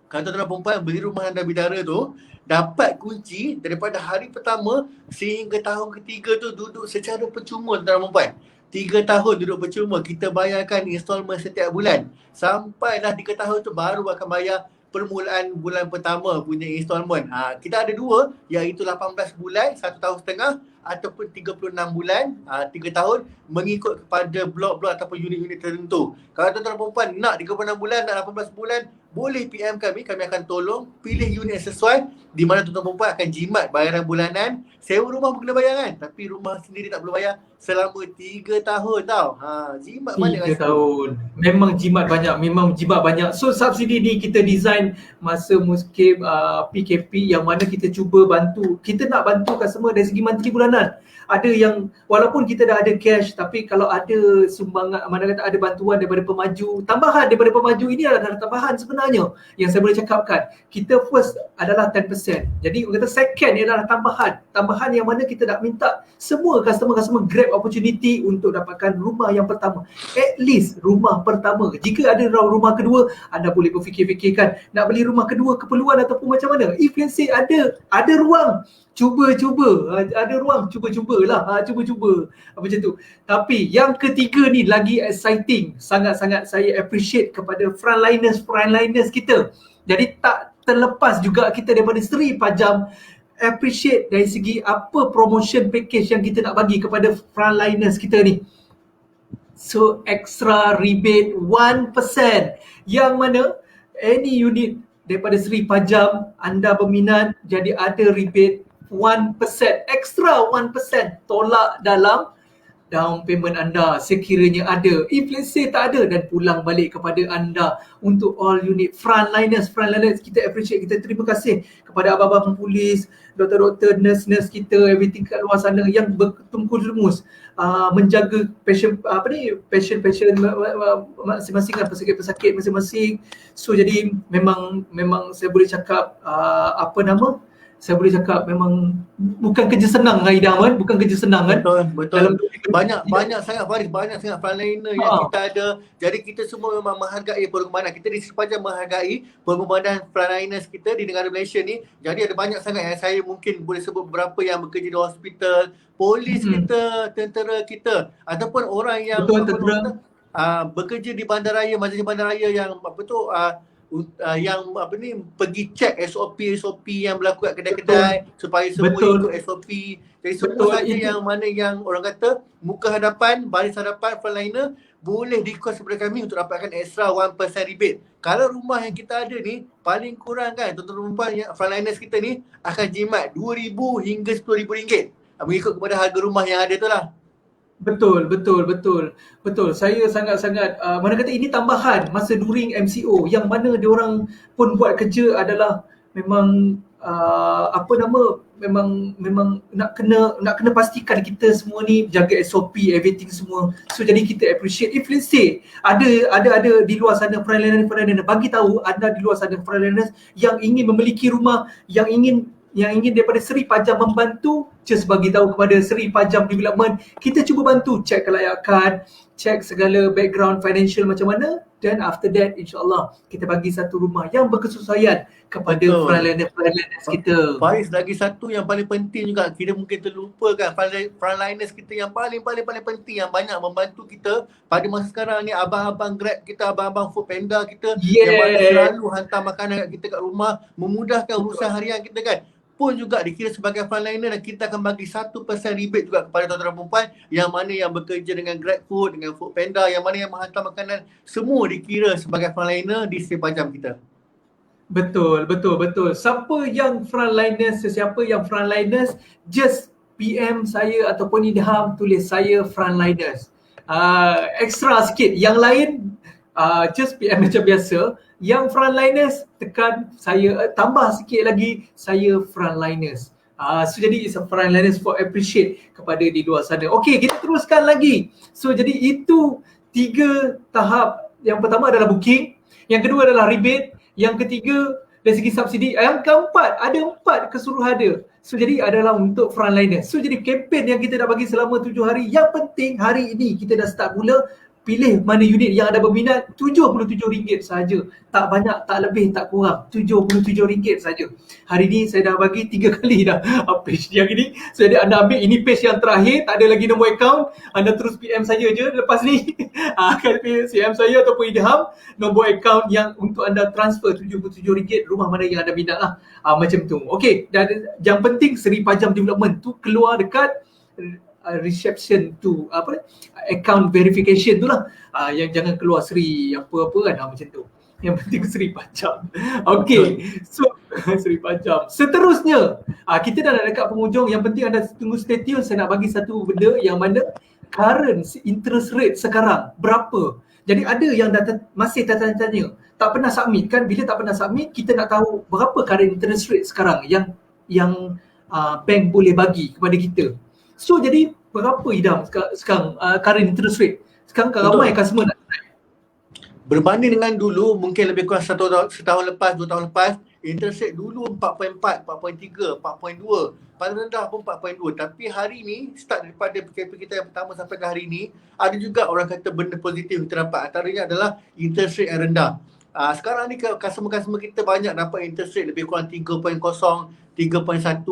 kalau tuan-tuan dan perempuan beli rumah anda bidara tu, dapat kunci daripada hari pertama sehingga tahun ketiga tu duduk secara percuma tuan-tuan dan perempuan. 3 tahun duduk percuma, kita bayarkan installment setiap bulan. Sampailah 3 tahun tu baru akan bayar permulaan bulan pertama punya installment. Kita ada dua, iaitu 18 bulan, 1 tahun setengah ataupun 36 bulan, 3 tahun mengikut kepada blok-blok ataupun unit-unit tertentu. Kalau tuan-tuan dan perempuan nak 36 bulan, nak 18 bulan, boleh PM kami akan tolong pilih unit yang sesuai di mana tuan-tuan dan perempuan akan jimat bayaran bulanan. Sewa rumah pun kena bayar kan, tapi rumah sendiri tak perlu bayar selama 3 tahun tau. Jimat banyak 3 tahun. Memang jimat banyak. So subsidi ni kita design masa musim PKP yang mana kita cuba bantu. Kita nak bantu customer dari segi monthly bulanan. Ada yang walaupun kita dah ada cash, tapi kalau ada sumbangan, mana kata ada bantuan daripada pemaju, tambahan daripada pemaju, ini adalah tambahan sebenarnya yang saya boleh cakapkan. Kita first adalah 10%. Jadi orang kata second ni adalah tambahan yang mana kita nak minta semua customer grab opportunity untuk dapatkan rumah yang pertama. At least rumah pertama. Jika ada rumah kedua, anda boleh berfikir-fikirkan nak beli rumah kedua, keperluan ataupun macam mana. If let's say ada ruang, cuba ada ruang, cuba-cubalah, macam tu. Tapi yang ketiga ni lagi exciting, sangat-sangat saya appreciate kepada frontliners kita. Jadi tak terlepas juga kita daripada Seri Pajam appreciate dari segi apa promotion package yang kita nak bagi kepada frontliners kita ni. So extra rebate 1%, yang mana any unit daripada Seri Pajam anda berminat, jadi ada rebate 1%, extra 1% tolak dalam down payment anda sekiranya ada. If let's say tak ada, dan pulang balik kepada anda. Untuk all unit frontliners, kita appreciate, kita terima kasih kepada abang-abang polis, doktor-doktor, nurse kita, everything kat luar sana yang bertungkus lumus menjaga pasien masing-masing kan, pesakit masing-masing. So jadi memang saya boleh cakap saya boleh cakap memang bukan kerja senang Aidam kan, bukan kerja senang kan. Betul. Banyak sangat Faris, banyak sangat frontliner yang kita ada. Jadi kita semua memang menghargai pengorbanan. Kita di Seri Pajam menghargai pengorbanan frontliners kita di negara Malaysia ni. Jadi ada banyak sangat yang saya mungkin boleh sebut beberapa yang bekerja di hospital, polis kita, tentera kita, ataupun orang yang bekerja di bandaraya, majlis bandaraya yang pergi cek SOP yang berlaku kat kedai-kedai supaya semua ikut SOP. Jadi semua saja yang mana yang orang kata muka hadapan, baris hadapan frontliner boleh request kepada kami untuk dapatkan extra 1% rebate. Kalau rumah yang kita ada ni paling kurang kan tuan-tuan perempuan yang frontliners kita ni akan jimat RM2,000 hingga RM10,000 mengikut kepada harga rumah yang ada tu lah. Betul. Saya sangat-sangat mana kata ini tambahan masa during MCO yang mana diorang pun buat kerja adalah memang memang nak kena pastikan kita semua ni jaga SOP everything semua. So jadi kita appreciate. If let's say ada di luar sana frontliners, bagi tahu anda di luar sana frontliners yang ingin memiliki rumah, yang ingin daripada Seri Pajam membantu, just bagi tahu kepada Seri Pajam Development. Kita cuba bantu cek kelayakan, cek segala background financial macam mana, dan after that insyaAllah kita bagi satu rumah yang berkesesuaian kepada frontliners kita. Faris, lagi satu yang paling penting juga, kita mungkin terlupakan frontliners kita yang paling penting, yang banyak membantu kita pada masa sekarang ni, abang-abang Grab kita, abang-abang Foodpanda kita, yang mana selalu hantar makanan kat kita kat rumah, memudahkan urusan harian kita kan, pun juga dikira sebagai frontliner, dan kita akan bagi 1% rebate juga kepada tuan-tuan perempuan yang mana yang bekerja dengan GrabFood, dengan Foodpanda, yang mana yang menghantar makanan, semua dikira sebagai frontliner di Seri Pajam kita. Betul. Siapa yang frontliners, just PM saya ataupun Idham, tulis saya frontliners. Extra sikit. Yang lain just PM macam biasa. Yang frontliners tekan saya, tambah sikit lagi saya frontliners. So jadi it's a frontliners for appreciate kepada di luar sana. Okey, kita teruskan lagi. So jadi itu 3 tahap. Yang pertama adalah booking, yang kedua adalah rebate, yang ketiga dari segi subsidi, yang keempat ada 4 keseluruhada. So jadi adalah untuk frontliners. So jadi kempen yang kita dah bagi selama 7 hari, yang penting hari ini kita dah start mula pilih mana unit yang anda berminat, RM77 sahaja. Tak banyak, tak lebih, tak kurang. RM77 sahaja. Hari ni saya dah bagi 3 kali dah page yang ini. Jadi anda ambil, ini page yang terakhir, tak ada lagi nombor akaun. Anda terus PM saya je lepas ni. Akan PM saya ataupun Idham, nombor akaun yang untuk anda transfer RM77 rumah mana yang anda minat lah. Macam tu. Okey, dan yang penting Seri Pajam Development tu keluar dekat reception tu, account verification tu lah. Yang jangan keluar Seri apa-apa kan, macam tu. Yang penting Seri Pajam. Okey, so Seri Pajam. Seterusnya, kita dah nak dekat penghujung. Yang penting anda tunggu stay tune. Saya nak bagi satu benda yang mana current interest rate sekarang berapa. Jadi ada yang masih tanya-tanya, tak pernah submit kan. Bila tak pernah submit, kita nak tahu berapa current interest rate sekarang yang bank boleh bagi kepada kita. So jadi berapa Idham sekarang current interest rate? Sekarang kan ramai customer nak try. Berbanding dengan dulu, mungkin lebih kurang setahun lepas, 2 tahun lepas, interest rate dulu 4.4, 4.3, 4.2, paling rendah pun 4.2. Tapi hari ni, start daripada PKP kita yang pertama sampai ke hari ni, ada juga orang kata benda positif kita dapat. Antaranya adalah interest rate yang rendah. Sekarang ni customer-customer kita banyak dapat interest rate lebih kurang 3.0, 3.1,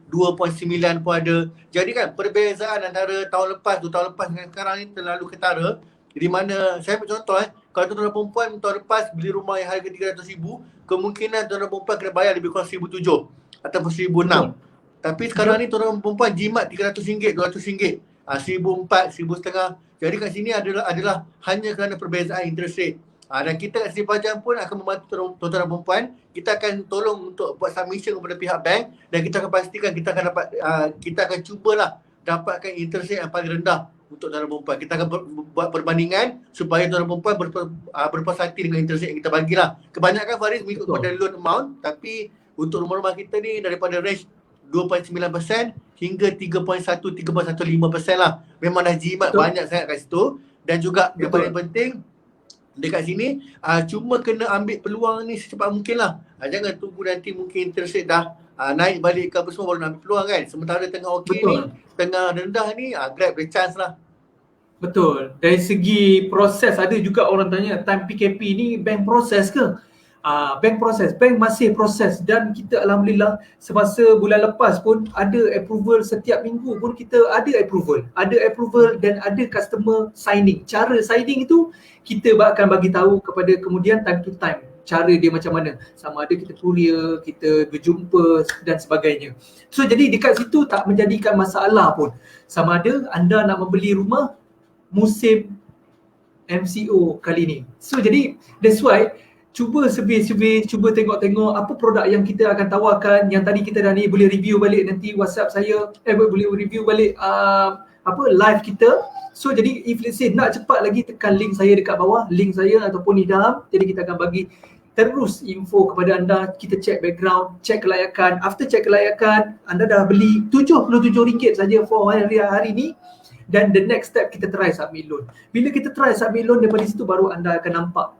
2.9 pun ada. Jadi kan perbezaan antara tahun lepas, 2 tahun lepas dengan sekarang ni terlalu ketara. Di mana, saya ambil contoh kalau tuan-tuan perempuan tahun lepas beli rumah yang harga RM300,000, kemungkinan tuan-tuan perempuan kena bayar lebih kurang RM1,700 ataupun RM1,600. Tapi sekarang ni tuan-tuan perempuan jimat RM300, RM200, RM1,400, RM1,500. Jadi kat sini adalah hanya kerana perbezaan interest rate. Dan kita kat Seri Pajam pun akan membantu tuan-tuan dan perempuan. Kita akan tolong untuk buat submission kepada pihak bank dan kita akan pastikan kita akan cubalah dapatkan interest rate yang paling rendah untuk tuan-tuan dan perempuan. Kita akan buat perbandingan supaya tuan-tuan dan perempuan berpuas hati dengan interest rate yang kita bagilah. Kebanyakan Faris mengikut pada loan amount, tapi untuk rumah-rumah kita ni daripada range 2.9% hingga 3.1, 3.15% lah. Memang dah jimat banyak sangat kat situ. Dan juga yang paling penting dekat sini, cuma kena ambil peluang ni secepat mungkin lah. Jangan tunggu nanti mungkin interest rate dah naik balik ke apa semua baru nak ambil peluang kan. Sementara tengah okey ni, tengah rendah ni, grab the chance lah. Betul. Dari segi proses, ada juga orang tanya, time PKP ni bank proses ke? Bank masih proses dan kita alhamdulillah semasa bulan lepas pun ada approval, setiap minggu pun kita ada approval dan ada customer signing. Cara signing itu kita akan bagi tahu kepada kemudian time to time cara dia macam mana, sama ada kita courier, kita berjumpa dan sebagainya. So jadi dekat situ tak menjadikan masalah pun sama ada anda nak membeli rumah musim MCO kali ni. So jadi that's why cuba survey, cuba tengok-tengok apa produk yang kita akan tawarkan. Yang tadi kita dah ni boleh review balik nanti WhatsApp saya, boleh review balik live kita. So jadi if let's say nak cepat lagi, tekan link saya dekat bawah, link saya ataupun Idham. Jadi kita akan bagi terus info kepada anda. Kita check background, check kelayakan. After check kelayakan, anda dah beli RM77 saja for hari ni. Dan the next step kita try submit loan. Bila kita try submit loan, daripada situ baru anda akan nampak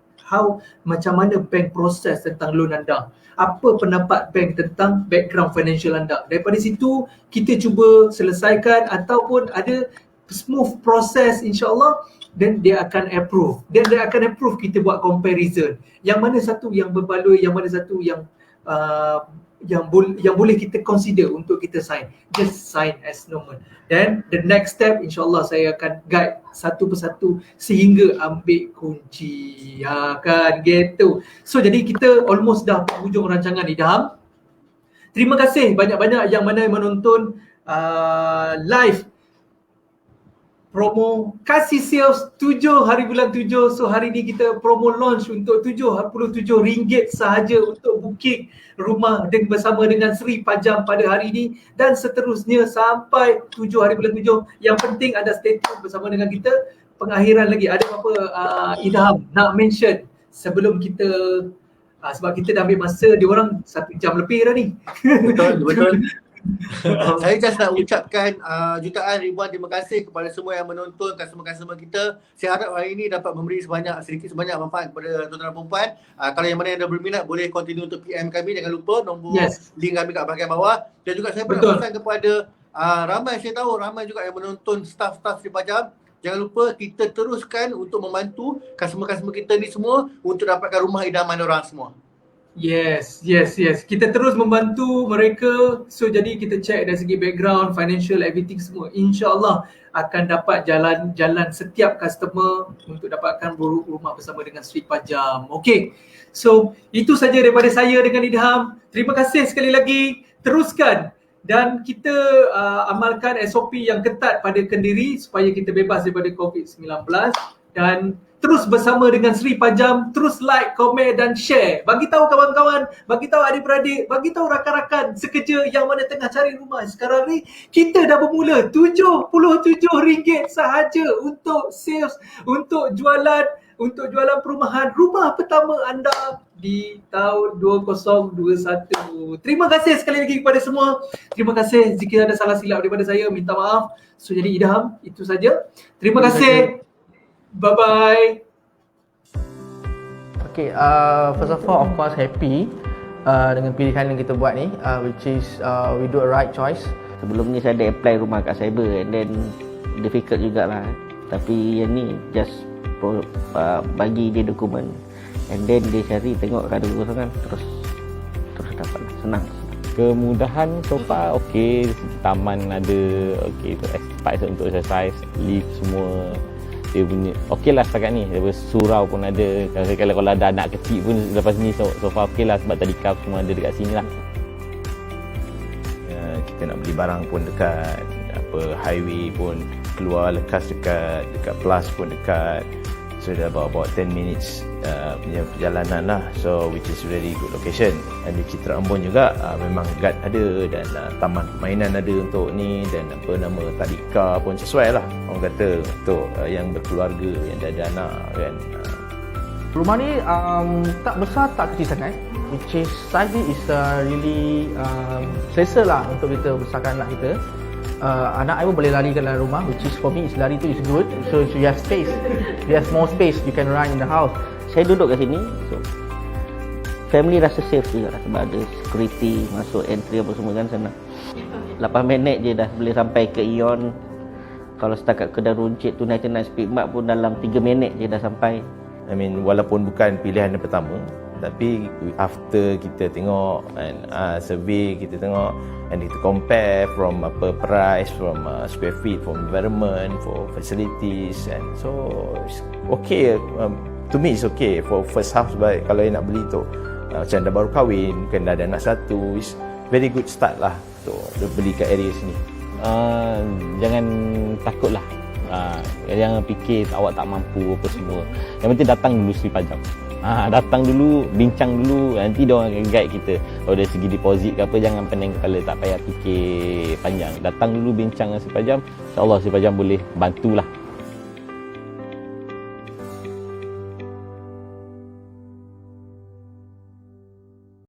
macam mana bank proses tentang loan anda. Apa pendapat bank tentang background financial anda. Daripada situ kita cuba selesaikan ataupun ada smooth proses insyaAllah, dan dia akan approve. Dan dia akan approve, kita buat comparison. Yang mana satu yang berbaloi, yang mana satu yang boleh kita consider untuk kita sign. Just sign as normal. Dan the next step insyaAllah saya akan guide satu persatu sehingga ambil kunci. Kan gitu. So jadi kita almost dah penghujung rancangan Idham. Terima kasih banyak-banyak yang mana menonton live promo kasih sales 7 hari bulan 7. So hari ni kita promo launch untuk RM77 sahaja untuk booking rumah bersama dengan Seri Pajam pada hari ni dan seterusnya sampai 7 hari bulan 7. Yang penting anda stay tune bersama dengan kita. Pengakhiran lagi, ada apa Idham nak mention sebelum kita sebab kita dah ambil masa dia orang 1 jam lebih dah ni. Betul. Saya just nak ucapkan jutaan ribuan terima kasih kepada semua yang menonton, customer-customer kita. Saya harap hari ini dapat memberi sedikit sebanyak manfaat kepada tuan-tuan dan perempuan. Kalau yang mana yang dah berminat boleh continue untuk PM kami, jangan lupa nombor link kami kat bahagian bawah. Dan juga saya pernah pesan kepada ramai, saya tahu ramai juga yang menonton staff Seri Pajam. Jangan lupa kita teruskan untuk membantu customer-customer kita ni semua untuk dapatkan rumah idaman orang semua. Yes. Kita terus membantu mereka. So jadi kita check dari segi background, financial, everything semua. InsyaAllah akan dapat jalan setiap customer untuk dapatkan rumah bersama dengan Sri Pajam. Okay. So itu saja daripada saya dengan Idham. Terima kasih sekali lagi. Teruskan dan kita amalkan SOP yang ketat pada Kendiri supaya kita bebas daripada COVID-19 dan terus bersama dengan Sri Pajam, terus like, komen dan share. Bagi tahu kawan-kawan, bagi tahu adik-beradik, bagi tahu rakan-rakan sekerja yang mana tengah cari rumah sekarang ni. Kita dah bermula RM77 sahaja untuk sales, untuk jualan perumahan rumah pertama anda di tahun 2021. Terima kasih sekali lagi kepada semua. Terima kasih jika ada salah silap daripada saya, minta maaf. So jadi Idham, itu saja. Terima kasih. Bye-bye. Okay, first of all, of course happy dengan pilihan yang kita buat ni, which is we do a right choice. Sebelum ni saya ada apply rumah kat cyber and then difficult jugalah. Tapi yang ni just bagi dia dokumen and then dia cari tengok ada kosongan terus dapat, senang. Kemudahan so far okey, taman ada okey, tempat untuk exercise, lift semua dia punya okey lah setakat ni. Lepas surau pun ada, kalau ada anak kecil pun lepas ni so far okey lah sebab tadi kaf semua ada dekat sini lah. Kita nak beli barang pun dekat, highway pun keluar lekas dekat plus pun dekat. So dah about 10 minutes punya perjalanan lah. So which is very good location. Dan di Citra Ambon juga memang guard ada dan taman permainan ada untuk ni, dan tadika pun sesuai lah orang kata untuk yang berkeluarga, yang dah ada anak kan. Rumah ni tak besar, tak kecil sangat, which is size ni is really selesa lah untuk kita besarkan anak kita. Anak I pun boleh lari ke dalam rumah, which is for me is lari tu is good. So you have space, you have more space, you can run in the house. Saya duduk kat sini, so family rasa safe juga lah, sebab ada security masuk entry apa semua kan sana. 8 minit je dah boleh sampai ke Ion. Kalau setakat kedai runcit tu naik speed map pun dalam 3 minit je dah sampai. I mean walaupun bukan pilihan yang pertama, tapi after kita tengok and survey, kita tengok and kita compare from price, from square feet, from environment, for facilities, and so it's okay. To me it's okay for first house, but kalau yang nak beli tu macam dah baru kahwin, mungkin dah ada anak satu, it's very good start lah untuk beli kat area sini. Jangan takut lah. Jangan fikir awak tak mampu apa semua. Yang penting datang dulu Sri Pajam. Datang dulu, bincang dulu, nanti dia orang akan guide kita. Kalau dari segi deposit ke apa, jangan pening kepala, tak payah fikir panjang. Datang dulu bincang dengan Sri Pajam, insya-Allah Sri Pajam boleh bantulah.